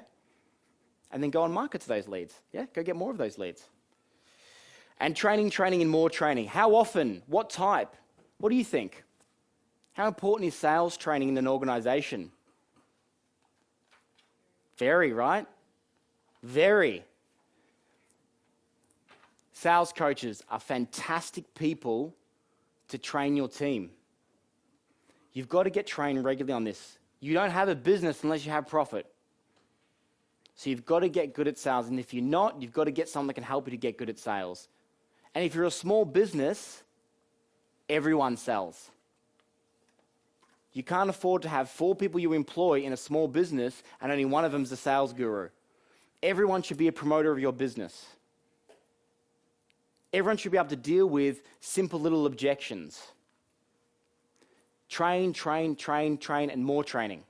And then go and market to those leads. Yeah? Go get more of those leads. And training, and more training. How often? What type? What do you think? How important is sales training in an organization? Very, right? Very. Sales coaches are fantastic people to train your team. You've got to get trained regularly on this. You don't have a business unless you have profit. So you've got to get good at sales. And if you're not, you've got to get someone that can help you to get good at sales. And if you're a small business, everyone sells. You can't afford to have 4 people you employ in a small business and only one of them's a sales guru. Everyone should be a promoter of your business. Everyone should be able to deal with simple little objections. Train, and more training.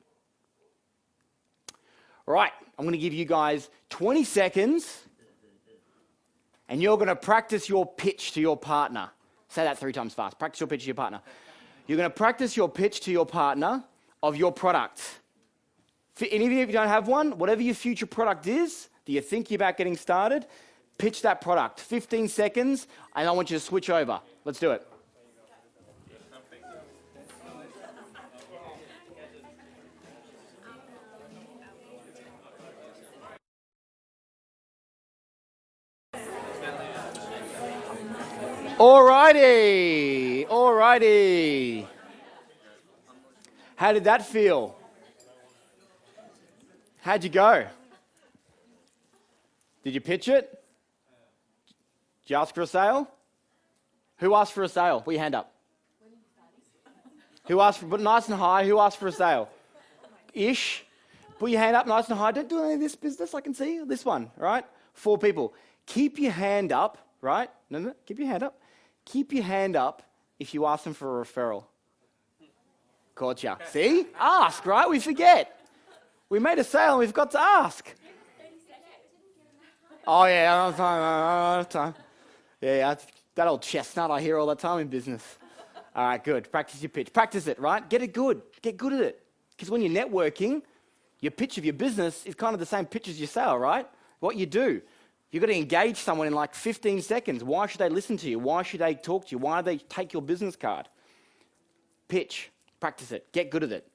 All right, I'm going to give you guys 20 seconds and you're going to practice your pitch to your partner. Say that 3 times fast. Practice your pitch to your partner. You're going to practice your pitch to your partner of your product. And even if you don't have one, whatever your future product is that you're thinking about getting started, pitch that product. 15 seconds, and I want you to switch over. Let's do it. Alrighty. How did that feel? How'd you go? Did you pitch it? Did you ask for a sale? Who asked for a sale? Put your hand up. Who asked for, but nice and high, who asked for a sale? Ish. Put your hand up nice and high. Don't do any of this business, I can see. This one, right? 4 people. Keep your hand up, right? No, keep your hand up. Keep your hand up if you ask them for a referral. Gotcha. See? Ask, right? We forget. We made a sale and we've got to ask. Oh, yeah, I don't have time. Yeah, that old chestnut I hear all the time in business. All right, good. Practice your pitch. Practice it, right? Get it good. Get good at it. Because when you're networking, your pitch of your business is kind of the same pitch as your sale, right? What you do. You've got to engage someone in like 15 seconds. Why should they listen to you? Why should they talk to you? Why do they take your business card? Pitch. Practice it. Get good at it.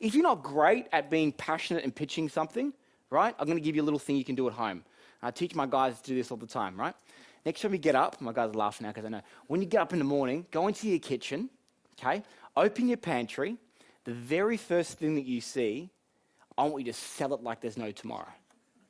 If you're not great at being passionate and pitching something, right, I'm going to give you a little thing you can do at home. I teach my guys to do this all the time, right? Next time you get up, my guys are laughing now because I know. When you get up in the morning, go into your kitchen, okay? Open your pantry. The very first thing that you see, I want you to sell it like there's no tomorrow.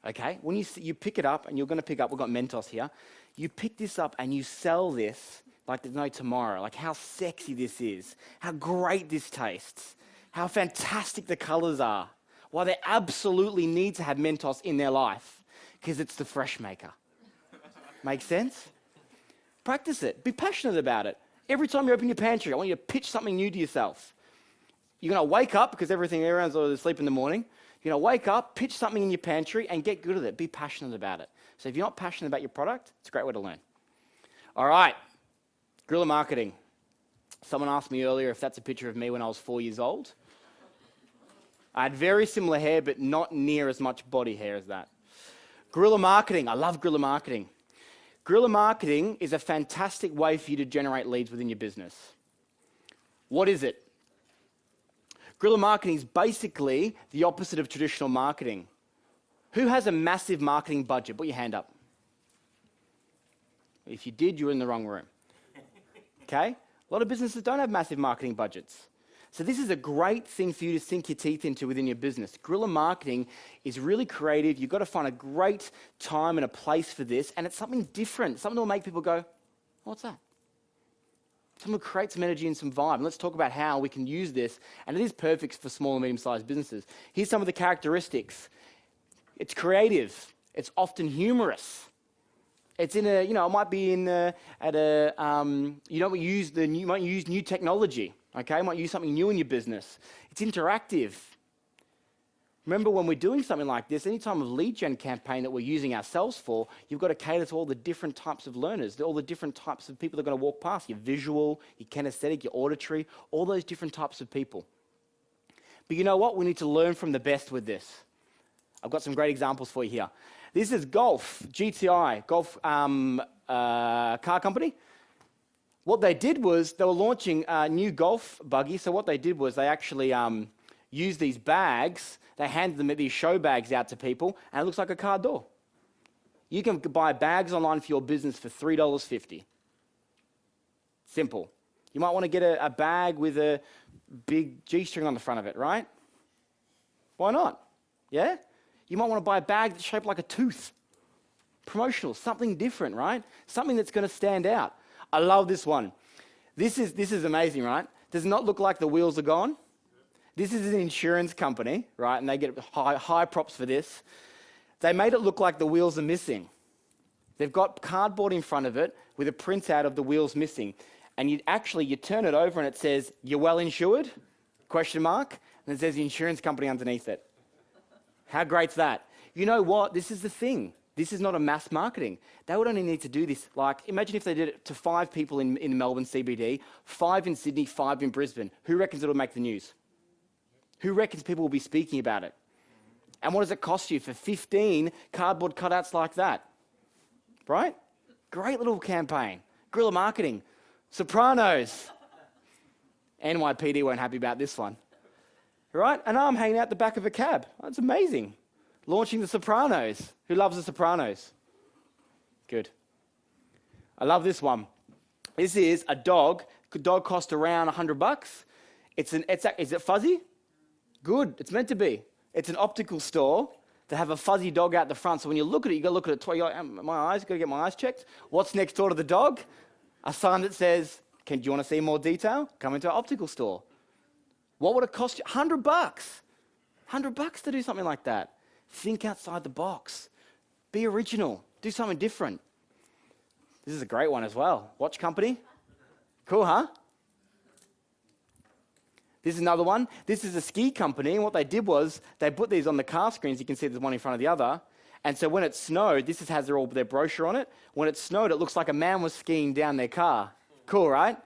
Okay, when you pick it up, and you're going to pick up, we've got Mentos here, you pick this up and you sell this like there's no tomorrow, like how sexy this is, how great this tastes, how fantastic the colors are, why they absolutely need to have Mentos in their life, because it's the fresh maker. Make sense? Practice it. Be passionate about it. Every time you open your pantry, I want you to pitch something new to yourself. You're going to wake up, because everyone's already asleep in the morning. You're going to wake up, pitch something in your pantry, and get good at it. Be passionate about it. So if you're not passionate about your product, it's a great way to learn. All right, guerrilla marketing. Someone asked me earlier if that's a picture of me when I was 4 years old. I had very similar hair, but not near as much body hair as that. Guerrilla marketing. I love guerrilla marketing. Guerrilla marketing is a fantastic way for you to generate leads within your business. What is it? Guerrilla marketing is basically the opposite of traditional marketing. Who has a massive marketing budget? Put your hand up. If you did, you're in the wrong room. Okay? A lot of businesses don't have massive marketing budgets. So this is a great thing for you to sink your teeth into within your business. Guerrilla marketing is really creative. You've got to find a great time and a place for this, and it's something different, something that will make people go, what's that? Something will create some energy and some vibe. And let's talk about how we can use this, and it is perfect for small and medium-sized businesses. Here's some of the characteristics. It's creative. It's often humorous. It's in a, it might be in you might use new technology. Okay, you might use something new in your business. It's interactive. Remember, when we're doing something like this, any time of lead gen campaign that we're using ourselves for, you've got to cater to all the different types of learners, all the different types of people that are going to walk past, your visual, your kinesthetic, your auditory, all those different types of people. But you know what? We need to learn from the best with this. I've got some great examples for you here. This is Golf, GTI, Golf car company. What they did was they were launching a new Golf buggy. So what they did was they actually used these bags. They handed them these show bags out to people, and it looks like a car door. You can buy bags online for your business for $3.50. Simple. You might want to get a bag with a big G-string on the front of it, right? Why not? Yeah? You might want to buy a bag that's shaped like a tooth. Promotional, something different, right? Something that's going to stand out. I love this one. This is amazing, right? Does it not look like the wheels are gone? This is an insurance company, right? And they get high props for this. They made it look like the wheels are missing. They've got cardboard in front of it with a printout of the wheels missing. And you turn it over and it says, "You're well insured?" ? And it says the insurance company underneath it. How great's that? You know what? This is the thing. This is not a mass marketing. They would only need to do this. Like, imagine if they did it to 5 people in Melbourne CBD, 5 in Sydney, 5 in Brisbane. Who reckons it'll make the news? Who reckons people will be speaking about it? And what does it cost you for 15 cardboard cutouts like that? Right? Great little campaign. Guerrilla marketing. Sopranos. NYPD weren't happy about this one. Right? And I'm hanging out the back of a cab. That's amazing. Launching The Sopranos. Who loves The Sopranos? Good. I love this one. This is a dog. The dog cost around $100. Is it fuzzy? Good. It's meant to be. It's an optical store to have a fuzzy dog out the front. So when you look at it, you got to look at it twice. You're like, my eyes, got to get my eyes checked. What's next door to the dog? A sign that says, do you want to see more detail? Come into our optical store. What would it cost you? $100. $100 to do something like that. Think outside the box. Be original. Do something different. This is a great one as well. Watch company. Cool, huh? This is another one. This is a ski company, and what they did was they put these on the car screens. You can see there's one in front of the other. And so when it snowed, has their brochure on it. When it snowed, it looks like a man was skiing down their car. Cool, right?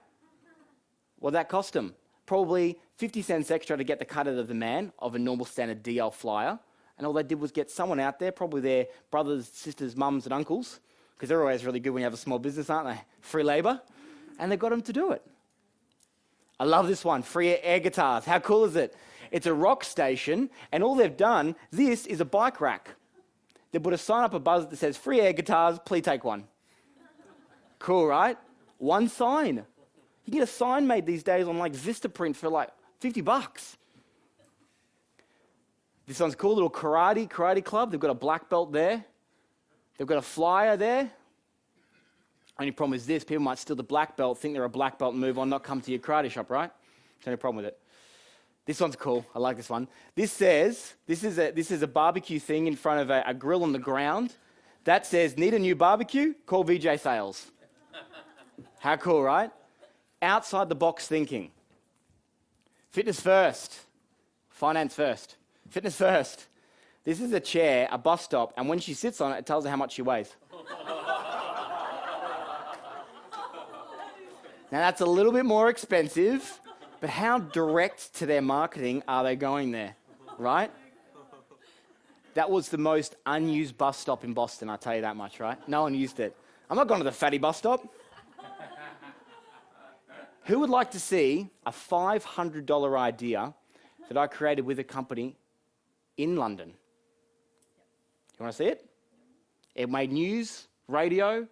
Well, that cost them probably 50 cents extra to get the cut out of the man of a normal standard DL flyer. And all they did was get someone out there, probably their brothers, sisters, mums, and uncles, because they're always really good when you have a small business, aren't they? Free labor. And they got them to do it. I love this one, free air guitars. How cool is it? It's a rock station, and all they've done, this is a bike rack. They put a sign up above that says, "Free air guitars, please take one." Cool, right? One sign. You get a sign made these days on like Vistaprint for like $50. This one's cool, little karate club. They've got a black belt there. They've got a flyer there. Only problem is this, people might steal the black belt, think they're a black belt and move on, not come to your karate shop, right? There's no problem with it. This one's cool. I like this one. This says, this is a barbecue thing in front of a grill on the ground. That says, "Need a new barbecue? Call VJ Sales." How cool, right? Outside the box thinking. Fitness first. Finance first. Fitness first. This is a chair, a bus stop, and when she sits on it, it tells her how much she weighs. Now that's a little bit more expensive, but how direct to their marketing are they going there, right? That was the most unused bus stop in Boston, I'll tell you that much, right? No one used it. I'm not going to the fatty bus stop. Who would like to see a $500 idea that I created with a company in London? You want to see it? It made news, radio,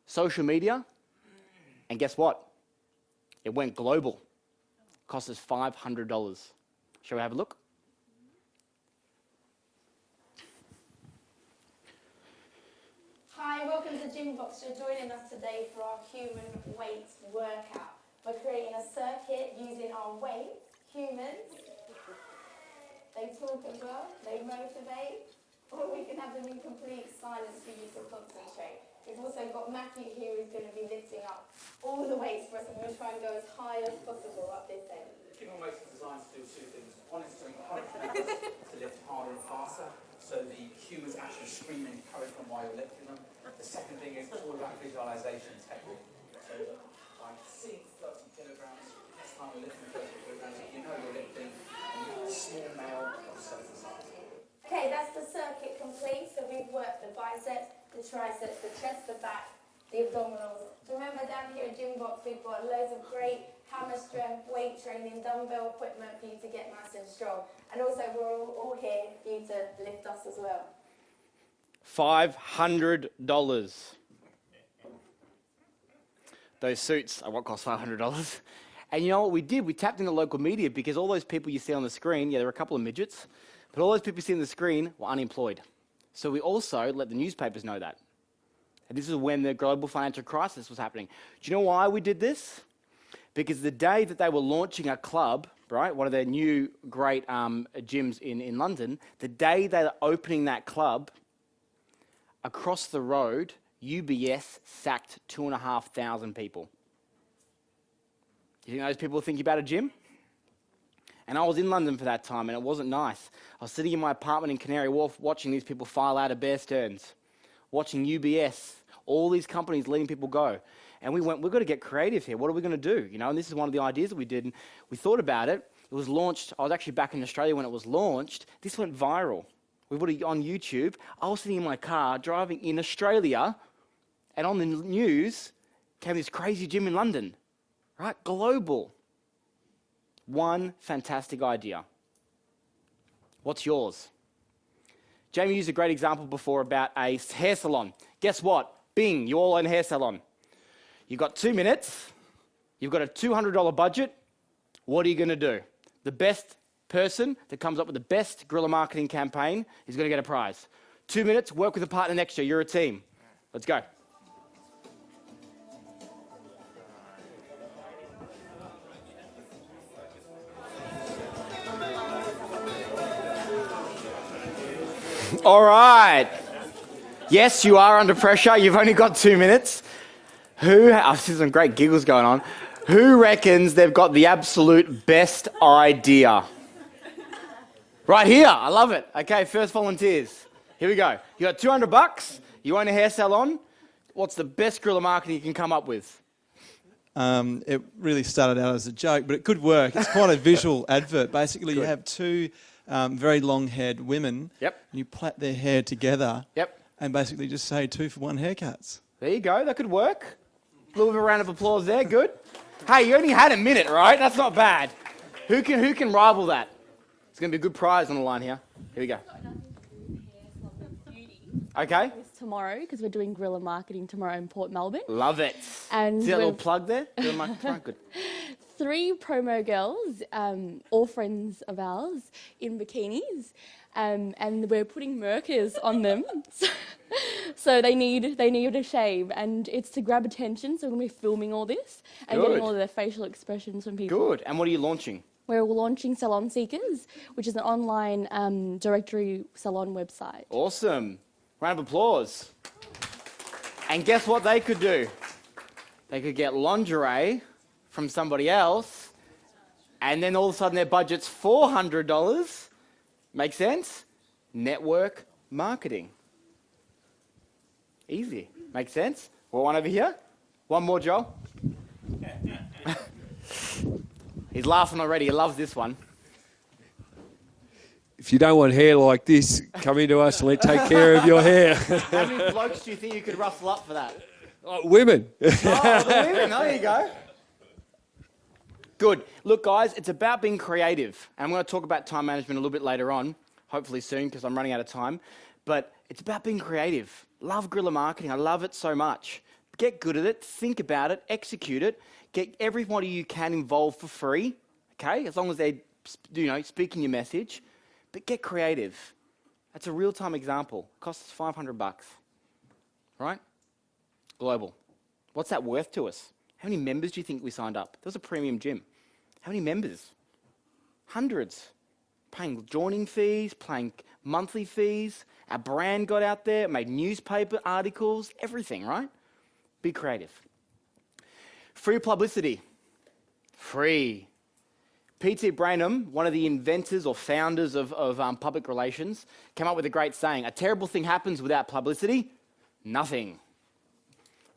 social media, and guess what? It went global. It cost us $500. Shall we have a look? Hi, welcome to Gymbox. You're joining us today for our human weight workout. We're creating a circuit using our weights. Humans, they talk as well, they motivate, or we can have them in complete silence for you to concentrate. We've also got Matthew here who's going to be lifting up all the weights for us, and we're going to try and go as high as possible up this end. Human weight is designed to do two things. One is to encourage members to lift why you're lifting them. The second thing is it's all about visualization technique. So like seeing 30 kilograms, next time you're lifting 30 kilograms, you know you're lifting a small male of certain size. Okay, that's the circuit complete. So we've worked the biceps, the triceps, the chest, the back, the abdominals. So remember down here at Gymbox, we've got loads of great hammer strength, weight training, dumbbell equipment for you to get nice and strong. And also we're all here for you to lift us as well. $500. Those suits are what cost $500. And you know what we did? We tapped into local media because all those people you see on the screen, yeah, there were a couple of midgets, but all those people you see on the screen were unemployed. So we also let the newspapers know that. And this is when the global financial crisis was happening. Do you know why we did this? Because the day that they were launching a club, right, one of their new great gyms in London, the day they were opening that club, across the road, UBS sacked 2,500 people. Do you think those people were thinking about a gym? And I was in London for that time, and it wasn't nice. I was sitting in my apartment in Canary Wharf watching these people file out of Bear Stearns, watching UBS, all these companies letting people go. And we went, we've got to get creative here. What are we going to do? You know, and this is one of the ideas that we did. And we thought about it. It was launched. I was actually back in Australia when it was launched. This went viral. We put it on YouTube. I was sitting in my car driving in Australia, and on the news came this crazy gym in London, right? Global. One fantastic idea. What's yours? Jamie used a great example before about a hair salon. Guess what? Bing, you all own a hair salon. You've got 2 minutes. You've got a $200 budget. What are you going to do? The best person that comes up with the best guerrilla marketing campaign is going to get a prize. 2 minutes, work with a partner next year. You're a team. Let's go. All right. Yes, you are under pressure. You've only got 2 minutes. I've seen some great giggles going on. Who reckons they've got the absolute best idea? Right here. I love it. Okay, first volunteers. Here we go. You got $200. You own a hair salon. What's the best guerrilla marketing you can come up with? It really started out as a joke, but it could work. It's quite a visual advert. Basically, you have two very long-haired women. Yep. And you plait their hair together. Yep. And basically just say 2 for 1 haircuts. There you go. That could work. A little bit of a round of applause there. Good. Hey, you only had a minute, right? That's not bad. Who can rival that? It's going to be a good prize on the line here. Here we go. Okay. It's tomorrow because we're doing guerrilla marketing tomorrow in Port Melbourne. Love it. And See that little plug there? Guerrilla marketing tomorrow? Good. 3 promo girls, all friends of ours, in bikinis, and we're putting markers on them, so they need a shave, and it's to grab attention. So we're going to be filming all this and Good. getting all the facial expressions from people. Good. And what are you launching? We're launching Salon Seekers, which is an online directory salon website. Awesome. Round of applause. And guess what they could do? They could get lingerie from somebody else, and then all of a sudden their budget's $400. Make sense? Network marketing. Easy. Make sense? Well, one over here. One more, Joel. He's laughing already. He loves this one. If you don't want hair like this, come into us and let's take care of your hair. How many blokes do you think you could rustle up for that? Women. Oh, the women. There you go. Good. Look, guys, it's about being creative. And I'm going to talk about time management a little bit later on, hopefully soon because I'm running out of time. But it's about being creative. Love guerrilla marketing. I love it so much. Get good at it. Think about it. Execute it. Get everybody you can involved for free, okay, as long as they're speaking your message. But get creative. That's a real-time example. Costs us $500, right? Global. What's that worth to us? How many members do you think we signed up? That was a premium gym. How many members? Hundreds. Paying joining fees, paying monthly fees. Our brand got out there, made newspaper articles, everything, right? Be creative. Free publicity. Free. P.T. Brainham, one of the inventors or founders of public relations, came up with a great saying. A terrible thing happens without publicity. Nothing.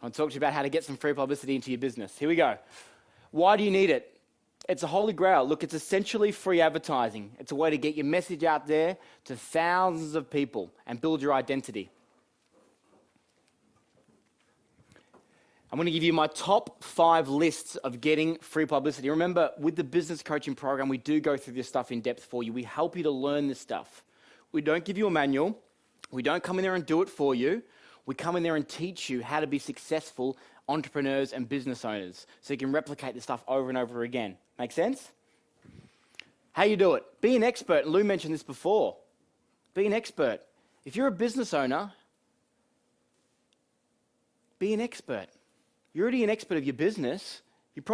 I want to talk to you about how to get some free publicity into your business. Here we go. Why do you need it? It's a holy grail. Look, it's essentially free advertising. It's a way to get your message out there to thousands of people and build your identity. I'm going to give you my top 5 lists of getting free publicity. Remember, with the business coaching program, we do go through this stuff in depth for you. We help you to learn this stuff. We don't give you a manual. We don't come in there and do it for you. We come in there and teach you how to be successful entrepreneurs and business owners so you can replicate this stuff over and over again. Make sense? How you do it? Be an expert. And Lou mentioned this before. Be an expert. If you're a business owner, be an expert. You're already an expert of your business.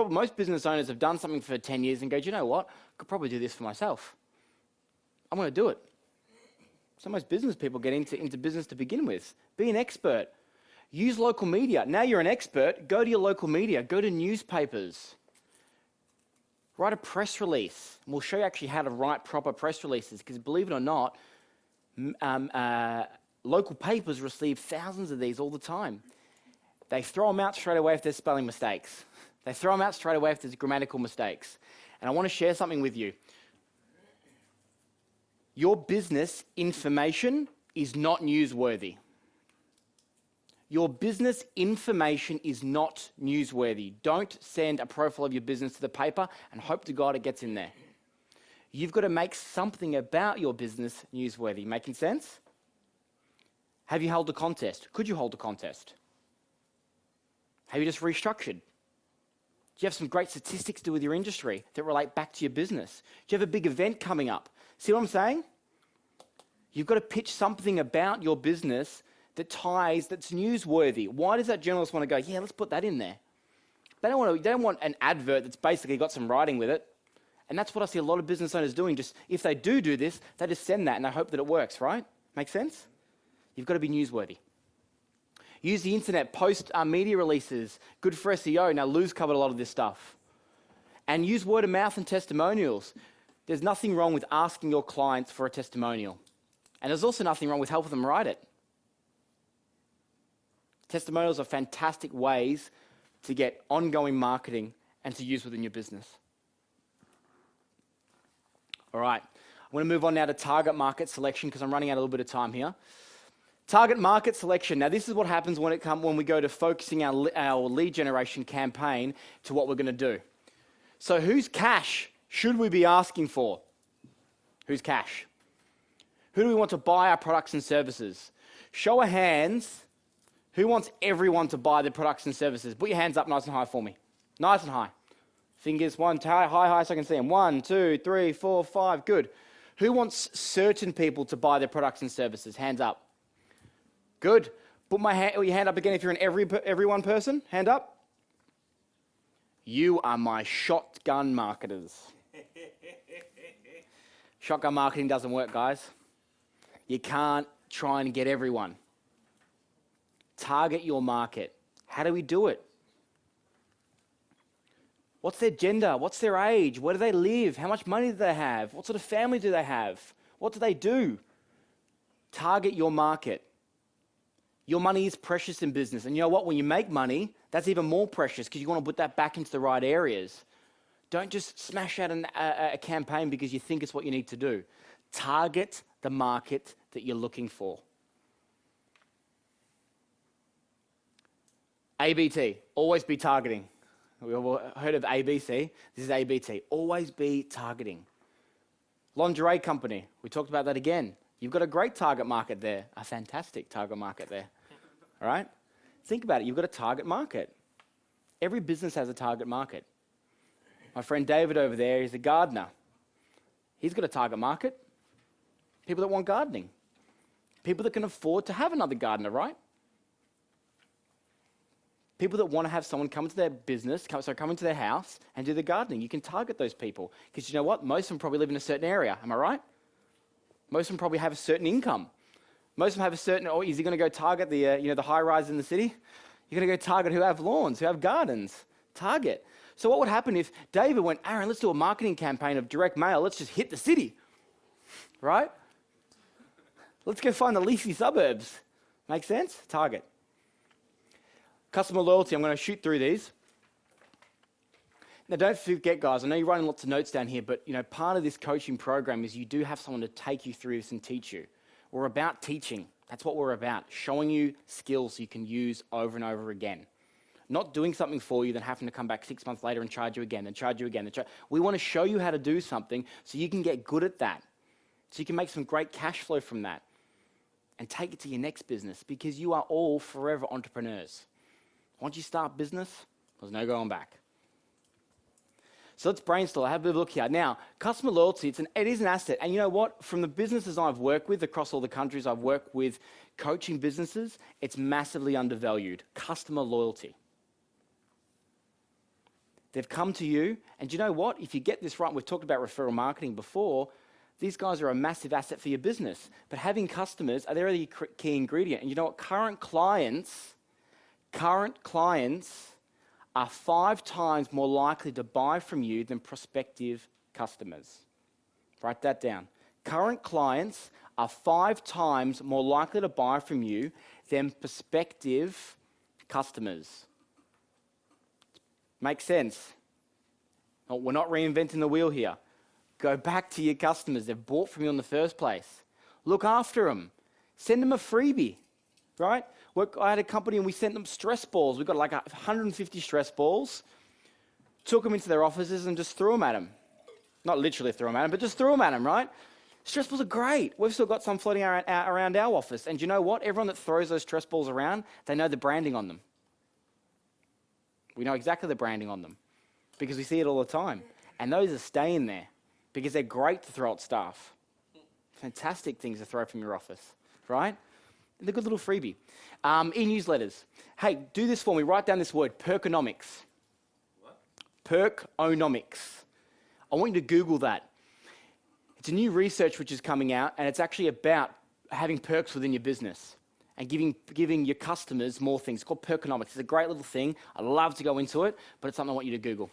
Most business owners have done something for 10 years and go, do you know what? I could probably do this for myself. I'm going to do it. So most business people get into business to begin with. Be an expert. Use local media. Now you're an expert, go to your local media. Go to newspapers. Write a press release. And we'll show you actually how to write proper press releases because believe it or not, local papers receive thousands of these all the time. They throw them out straight away if there's spelling mistakes. They throw them out straight away if there's grammatical mistakes. And I want to share something with you. Your business information is not newsworthy. Your business information is not newsworthy. Don't send a profile of your business to the paper and hope to God it gets in there. You've got to make something about your business newsworthy. Making sense? Have you held a contest? Could you hold a contest? Have you just restructured? Do you have some great statistics to do with your industry that relate back to your business? Do you have a big event coming up? See what I'm saying? You've got to pitch something about your business that's newsworthy. Why does that journalist want to go, yeah, let's put that in there? They don't want an advert that's basically got some writing with it. And that's what I see a lot of business owners doing. Just if they do this, they just send that and they hope that it works, right? Make sense? You've got to be newsworthy. Use the internet, post media releases, good for SEO. Now, Lou's covered a lot of this stuff. And use word of mouth and testimonials. There's nothing wrong with asking your clients for a testimonial. And there's also nothing wrong with helping them write it. Testimonials are fantastic ways to get ongoing marketing and to use within your business. All right, I'm going to move on now to target market selection because I'm running out a little bit of time here. Target market selection. Now, this is what happens when we go to focusing our lead generation campaign to what we're going to do. So whose cash should we be asking for? Whose cash? Who do we want to buy our products and services? Show of hands, who wants everyone to buy their products and services? Put your hands up nice and high for me. Nice and high. Fingers high so I can see them. 1, 2, 3, 4, 5. Good. Who wants certain people to buy their products and services? Hands up. Good. Put your hand up again if you're an everyone person. Hand up. You are my shotgun marketers. Shotgun marketing doesn't work, guys. You can't try and get everyone. Target your market. How do we do it? What's their gender? What's their age? Where do they live? How much money do they have? What sort of family do they have? What do they do? Target your market. Your money is precious in business. And you know what? When you make money, that's even more precious because you want to put that back into the right areas. Don't just smash out a campaign because you think it's what you need to do. Target the market that you're looking for. ABT, always be targeting. We all heard of ABC. This is ABT. Always be targeting. Lingerie company, we talked about that again. You've got a great target market there, a fantastic target market there. All right? Think about it. You've got a target market. Every business has a target market. My friend David over there is a gardener. He's got a target market. People that want gardening. People that can afford to have another gardener, right? People that want to have someone come into their business, come into their house and do the gardening. You can target those people. Because you know what? Most of them probably live in a certain area. Am I right? Most of them probably have a certain income. Most of them have a certain, is he going to go target the high rise in the city? You're going to go target who have lawns, who have gardens. Target. So what would happen if David went, Aaron, let's do a marketing campaign of direct mail. Let's just hit the city. Right? Let's go find the leafy suburbs. Make sense? Target. Customer loyalty, I'm going to shoot through these. Now, don't forget, guys, I know you're writing lots of notes down here, but part of this coaching program is you do have someone to take you through this and teach you. We're about teaching. That's what we're about, showing you skills you can use over and over again. Not doing something for you, then having to come back 6 months later and charge you again, then charge you again. We want to show you how to do something so you can get good at that, so you can make some great cash flow from that and take it to your next business, because you are all forever entrepreneurs. Once you start business, there's no going back. So let's brainstorm, have a bit of a look here. Now, customer loyalty, it is an asset. And you know what? From the businesses I've worked with across all the countries I've worked with, coaching businesses, it's massively undervalued. Customer loyalty. They've come to you, and you know what? If you get this right, we've talked about referral marketing before, these guys are a massive asset for your business. But having customers, they're the key ingredient. And you know what? Current clients are 5 times more likely to buy from you than prospective customers. Write that down. Current clients are 5 times more likely to buy from you than prospective customers. Makes sense? No, we're not reinventing the wheel here. Go back to your customers. They've bought from you in the first place. Look after them. Send them a freebie, right? I had a company and we sent them stress balls. We got like 150 stress balls, took them into their offices and just threw them at them. Not literally threw them at them, but just threw them at them, right? Stress balls are great. We've still got some floating around our office. And you know what? Everyone that throws those stress balls around, they know the branding on them. We know exactly the branding on them because we see it all the time. And those are staying there because they're great to throw at staff. Fantastic things to throw from your office, right? They're a good little freebie. E-newsletters. Hey, do this for me. Write down this word, perkonomics. What? Perkonomics. I want you to Google that. It's a new research which is coming out, and it's actually about having perks within your business and giving your customers more things. It's called perkonomics. It's a great little thing. I'd love to go into it, but it's something I want you to Google.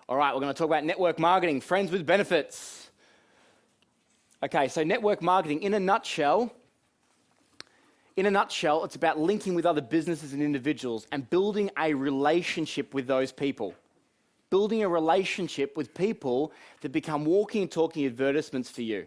All right, we're going to talk about network marketing, friends with benefits. Okay, so network marketing, in a nutshell, it's about linking with other businesses and individuals and building a relationship with those people. Building a relationship with people that become walking and talking advertisements for you.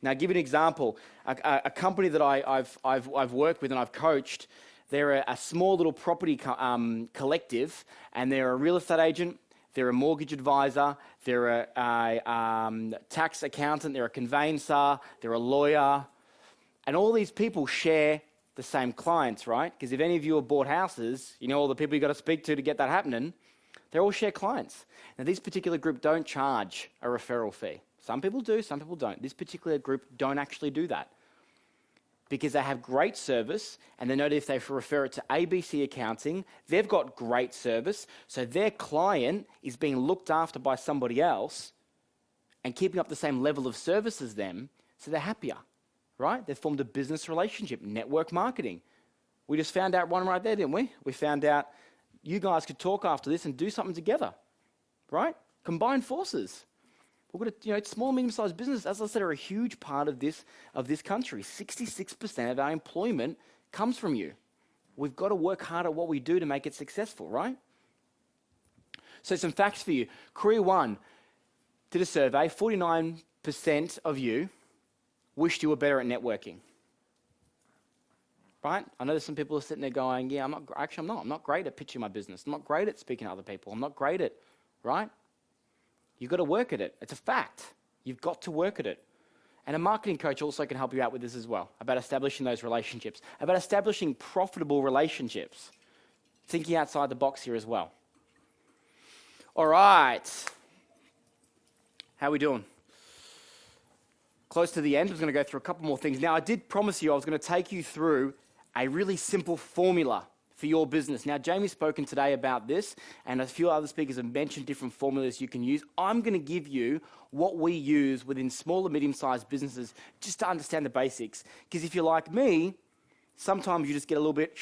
Now, I'll give you an example. A company that I've worked with and I've coached, they're a small little property collective, and they're a real estate agent, they're a mortgage advisor, they're a tax accountant, they're a conveyancer, they're a lawyer, and all these people share the same clients, right? Because if any of you have bought houses, you know all the people you've got to speak to get that happening. They all share clients. Now, this particular group don't charge a referral fee. Some people do, some people don't. This particular group don't actually do that because they have great service, and they know that if they refer it to ABC Accounting, they've got great service, so their client is being looked after by somebody else and keeping up the same level of service as them, so they're happier, right? They've formed a business relationship, network marketing. We just found out one right there, didn't we? We found out you guys could talk after this and do something together, right? Combine forces. We're going to, small, medium-sized businesses, as I said, are a huge part of this country. 66% of our employment comes from you. We've got to work hard at what we do to make it successful, right? So some facts for you. Career One did a survey. 49% of you wished you were better at networking. Right? I know there's some people who are sitting there going, yeah, I'm not great at pitching my business. I'm not great at speaking to other people. I'm not great at, right? You've got to work at it. It's a fact. You've got to work at it. And a marketing coach also can help you out with this as well, about establishing those relationships, about establishing profitable relationships. Thinking outside the box here as well. All right. How are we doing? Close to the end. I was going to go through a couple more things. Now, I did promise you I was going to take you through a really simple formula for your business. Now, Jamie's spoken today about this, and a few other speakers have mentioned different formulas you can use. I'm going to give you what we use within small and medium-sized businesses just to understand the basics. Because if you're like me, sometimes you just get a little bit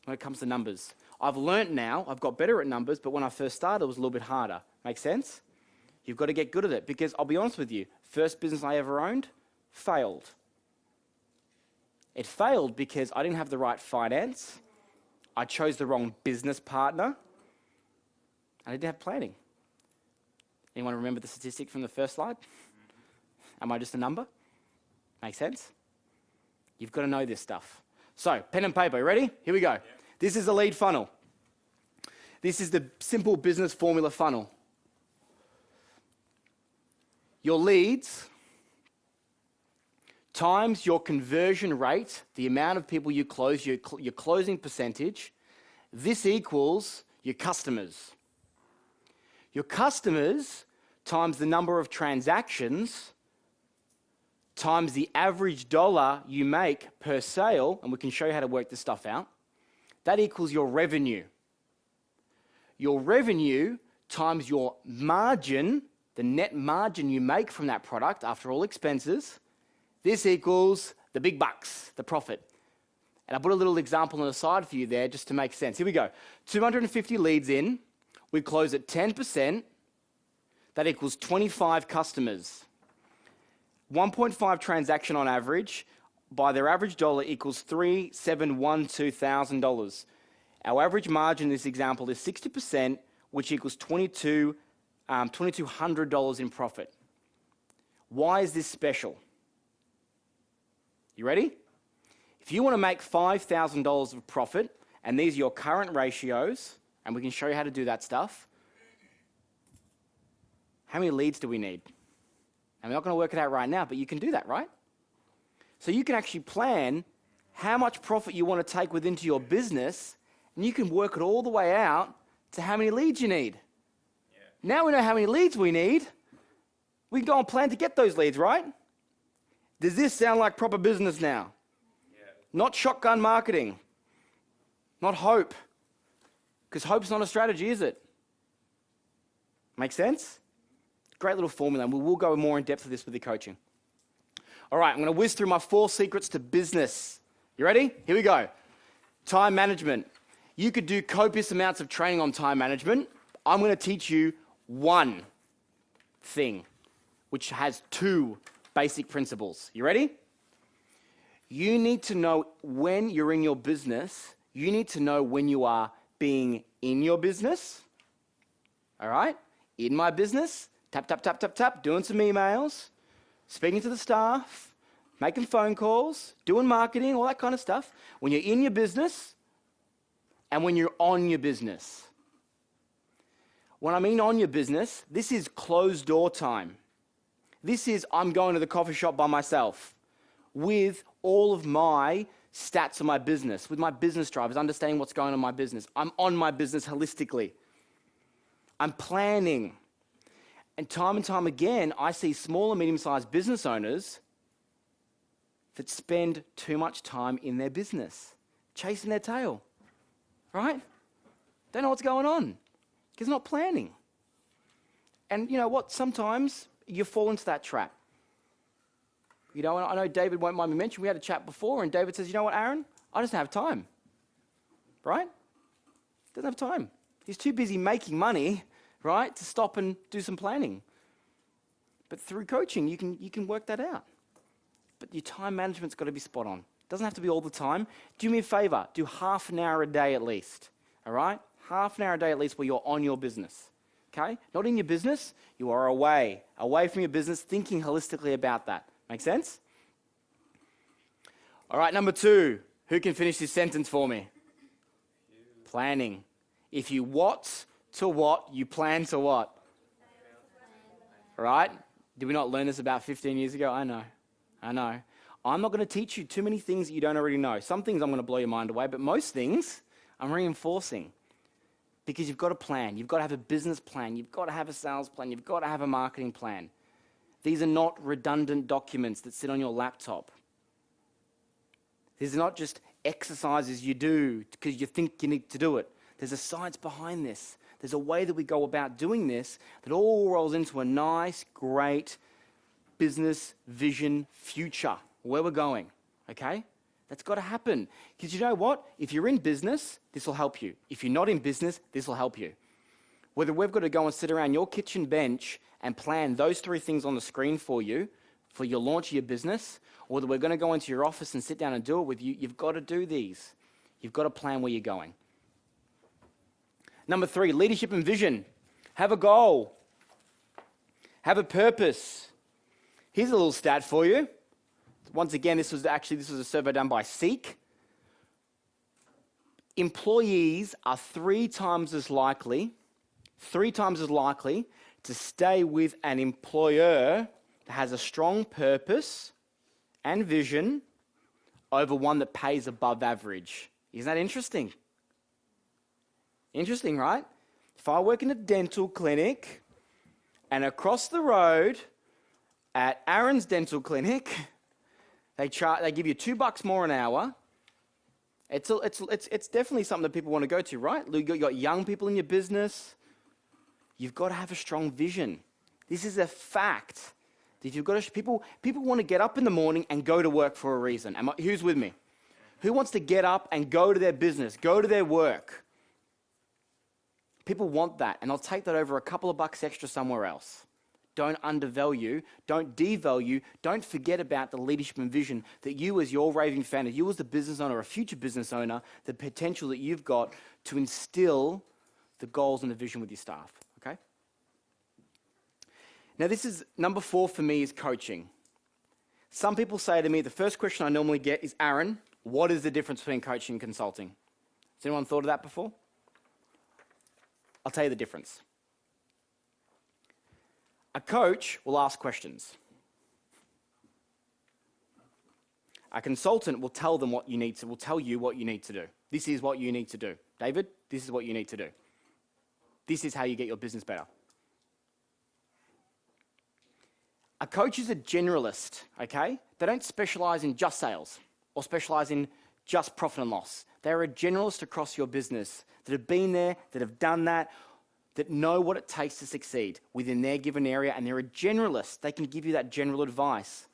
when it comes to numbers. I've learnt now, I've got better at numbers, but when I first started, it was a little bit harder. Make sense? You've got to get good at it, because I'll be honest with you, first business I ever owned, failed. It failed because I didn't have the right finance, I chose the wrong business partner, and I didn't have planning. Anyone remember the statistic from the first slide? Am I just a number? Make sense? You've got to know this stuff. So, pen and paper, you ready? Here we go. Yeah. This is the lead funnel. This is the simple business formula funnel. Your leads times your conversion rate, the amount of people you close, your closing percentage, this equals your customers. Your customers times the number of transactions times the average dollar you make per sale, and we can show you how to work this stuff out, that equals your revenue. Your revenue times your margin, the net margin you make from that product after all expenses, this equals the big bucks, the profit. And I put a little example on the side for you there just to make sense. Here we go. 250 leads in, we close at 10%, that equals 25 customers. 1.5 transaction on average, by their average dollar equals $3,712,000. Our average margin in this example is 60%, which equals $2,200 in profit. Why is this special? You ready? If you want to make $5,000 of profit, and these are your current ratios, and we can show you how to do that stuff, how many leads do we need? And we're not going to work it out right now, but you can do that, right? So you can actually plan how much profit you want to take within your business, and you can work it all the way out to how many leads you need. Yeah. Now we know how many leads we need. We can go and plan to get those leads, right? Does this sound like proper business now? Yeah. Not shotgun marketing. Not hope. Because hope's not a strategy, is it? Make sense? Great little formula, and we will go more in depth of this with the coaching. All right, I'm going to whiz through my 4 secrets to business. You ready? Here we go. Time management. You could do copious amounts of training on time management. I'm going to teach you one thing, which has 2 basic principles. You ready? You need to know when you're in your business, you need to know when you are being in your business. All right? In my business, tap, tap, tap, tap, tap, doing some emails, speaking to the staff, making phone calls, doing marketing, all that kind of stuff. When you're in your business and when you're on your business. When I mean on your business, this is closed door time. This is I'm going to the coffee shop by myself with all of my stats on my business, with my business drivers, understanding what's going on in my business. I'm on my business holistically. I'm planning. And time again, I see small and medium-sized business owners that spend too much time in their business, chasing their tail, right? Don't know what's going on because they're not planning. And you know what? Sometimes you fall into that trap. You know, I know David won't mind me mentioning, we had a chat before, and David says, you know what, Aaron? I just don't have time, right? Doesn't have time. He's too busy making money, right, to stop and do some planning. But through coaching, you can work that out. But your time management's got to be spot on. Doesn't have to be all the time. Do me a favor, do half an hour a day at least, all right? Half an hour a day at least where you're on your business, okay? Not in your business, you are away from your business, thinking holistically about that. Make sense? All right, number 2, who can finish this sentence for me? Planning. If you what to what, you plan to what? All right? Did we not learn this about 15 years ago? I know. I'm not going to teach you too many things that you don't already know. Some things I'm going to blow your mind away, but most things I'm reinforcing because you've got a plan. You've got to have a business plan. You've got to have a sales plan. You've got to have a marketing plan. These are not redundant documents that sit on your laptop. These are not just exercises you do because you think you need to do it. There's a science behind this. There's a way that we go about doing this that all rolls into a nice, great business vision future, where we're going, okay? That's got to happen. Because you know what? If you're in business, this will help you. If you're not in business, this will help you. Whether we've got to go and sit around your kitchen bench and plan those 3 things on the screen for you for your launch of your business, or that we're going to go into your office and sit down and do it with you, you've got to do these. You've got to plan where you're going. Number 3, leadership and vision. Have a goal. Have a purpose. Here's a little stat for you. Once again, this was a survey done by Seek. Employees are 3 times as likely to stay with an employer that has a strong purpose and vision over one that pays above average. Isn't that interesting? Interesting, right? If I work in a dental clinic and across the road at Aaron's dental clinic, they give you $2 more an hour. It's definitely something that people want to go to, right? You've got young people in your business. You've got to have a strong vision. This is a fact. If you've got people want to get up in the morning and go to work for a reason. Who's with me? Who wants to get up and go to their business, go to their work? People want that, and they'll take that over a couple of bucks extra somewhere else. Don't undervalue, don't devalue, don't forget about the leadership and vision that you as your raving fan, you as the business owner or a future business owner, the potential that you've got to instill the goals and the vision with your staff, okay? Now this is, number 4 for me is coaching. Some people say to me, the first question I normally get is, Aaron, what is the difference between coaching and consulting? Has anyone thought of that before? I'll tell you the difference. A coach will ask questions. A consultant will tell them what you need to, will tell you what you need to do. This is what you need to do. David, this is what you need to do. This is how you get your business better. A coach is a generalist, okay? They don't specialize in just sales or specialize in just profit and loss. They're a generalist across your business that have been there, that have done that know what it takes to succeed within their given area, and they're a generalist. They can give you that general advice.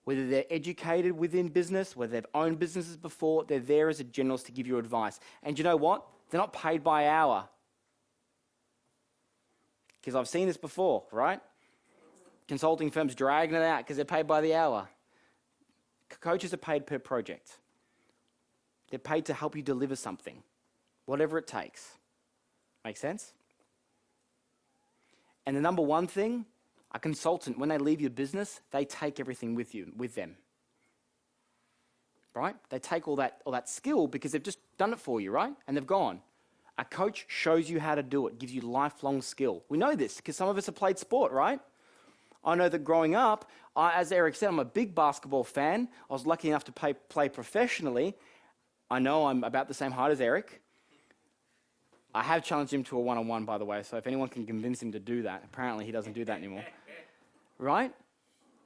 Whether they're educated within business, whether they've owned businesses before, they're there as a generalist to give you advice. And you know what? They're not paid by hour. Because I've seen this before, right? Consulting firms dragging it out because they're paid by the hour. Coaches are paid per project. They're paid to help you deliver something, whatever it takes. Make sense? And the number 1 thing, a consultant, when they leave your business, they take everything with them. Right? They take all that skill because they've just done it for you, right? And they've gone. A coach shows you how to do it, gives you lifelong skill. We know this because some of us have played sport, right? I know that growing up, as Eric said, I'm a big basketball fan. I was lucky enough to play professionally. I know I'm about the same height as Eric. I have challenged him to a one-on-one, by the way, so if anyone can convince him to do that, apparently he doesn't do that anymore. Right?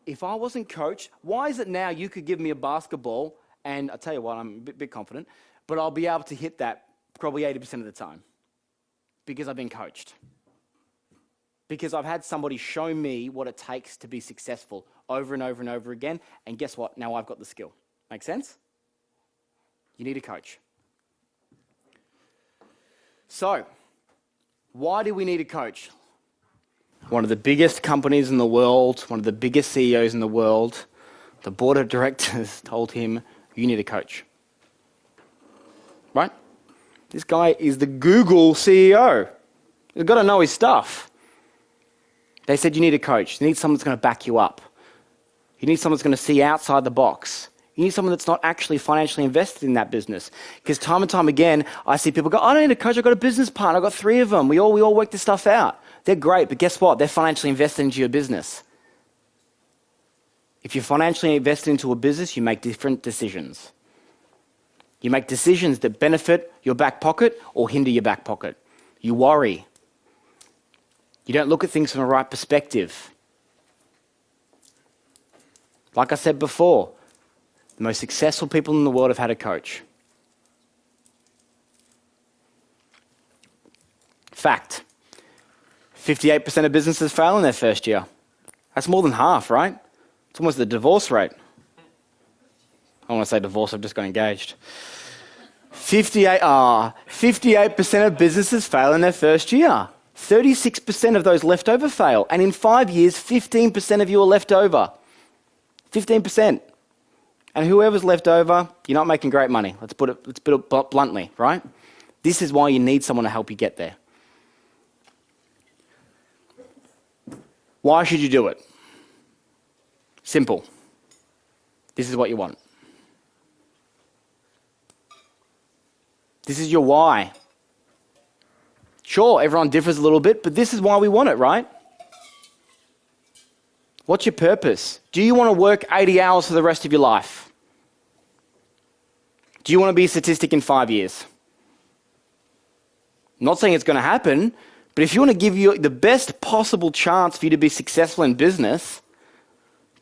If I wasn't coached, why is it now you could give me a basketball, and I'll tell you what, I'm a bit confident, but I'll be able to hit that probably 80% of the time because I've been coached. Because I've had somebody show me what it takes to be successful over and over and over again, and guess what? Now I've got the skill. Make sense? You need a coach. So, why do we need a coach? One of the biggest companies in the world, one of the biggest CEOs in the world, the board of directors told him, you need a coach. Right? This guy is the Google CEO. He's got to know his stuff. They said you need a coach. You need someone that's going to back you up. You need someone that's going to see outside the box. You need someone that's not actually financially invested in that business. Because time and time again, I see people go, I don't need a coach, I've got a business partner, I've got 3 of them. We all work this stuff out. They're great, but guess what? They're financially invested into your business. If you're financially invested into a business, you make different decisions. You make decisions that benefit your back pocket or hinder your back pocket. You worry. You don't look at things from the right perspective. Like I said before, the most successful people in the world have had a coach. Fact, 58% of businesses fail in their first year. That's more than half, right? It's almost the divorce rate. I want to say divorce, I've just got engaged. 58% of businesses fail in their first year. 36% of those left over fail. And in 5 years, 15% of you are left over. 15%. And whoever's left over, you're not making great money. Let's put it bluntly, right? This is why you need someone to help you get there. Why should you do it? Simple. This is what you want. This is your why. Sure, everyone differs a little bit, but this is why we want it, right? What's your purpose? Do you want to work 80 hours for the rest of your life? Do you want to be a statistic in 5 years? I'm not saying it's going to happen, but if you want to give you the best possible chance for you to be successful in business,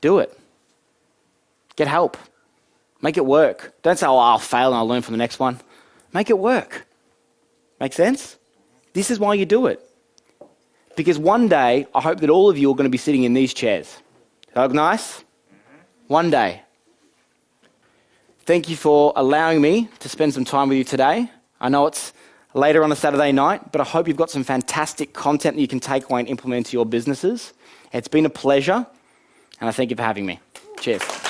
do it. Get help. Make it work. Don't say, oh, I'll fail and I'll learn from the next one. Make it work. Make sense? This is why you do it. Because one day, I hope that all of you are going to be sitting in these chairs. Does that look nice? One day. Thank you for allowing me to spend some time with you today. I know it's later on a Saturday night, but I hope you've got some fantastic content that you can take away and implement into your businesses. It's been a pleasure, and I thank you for having me. Cheers.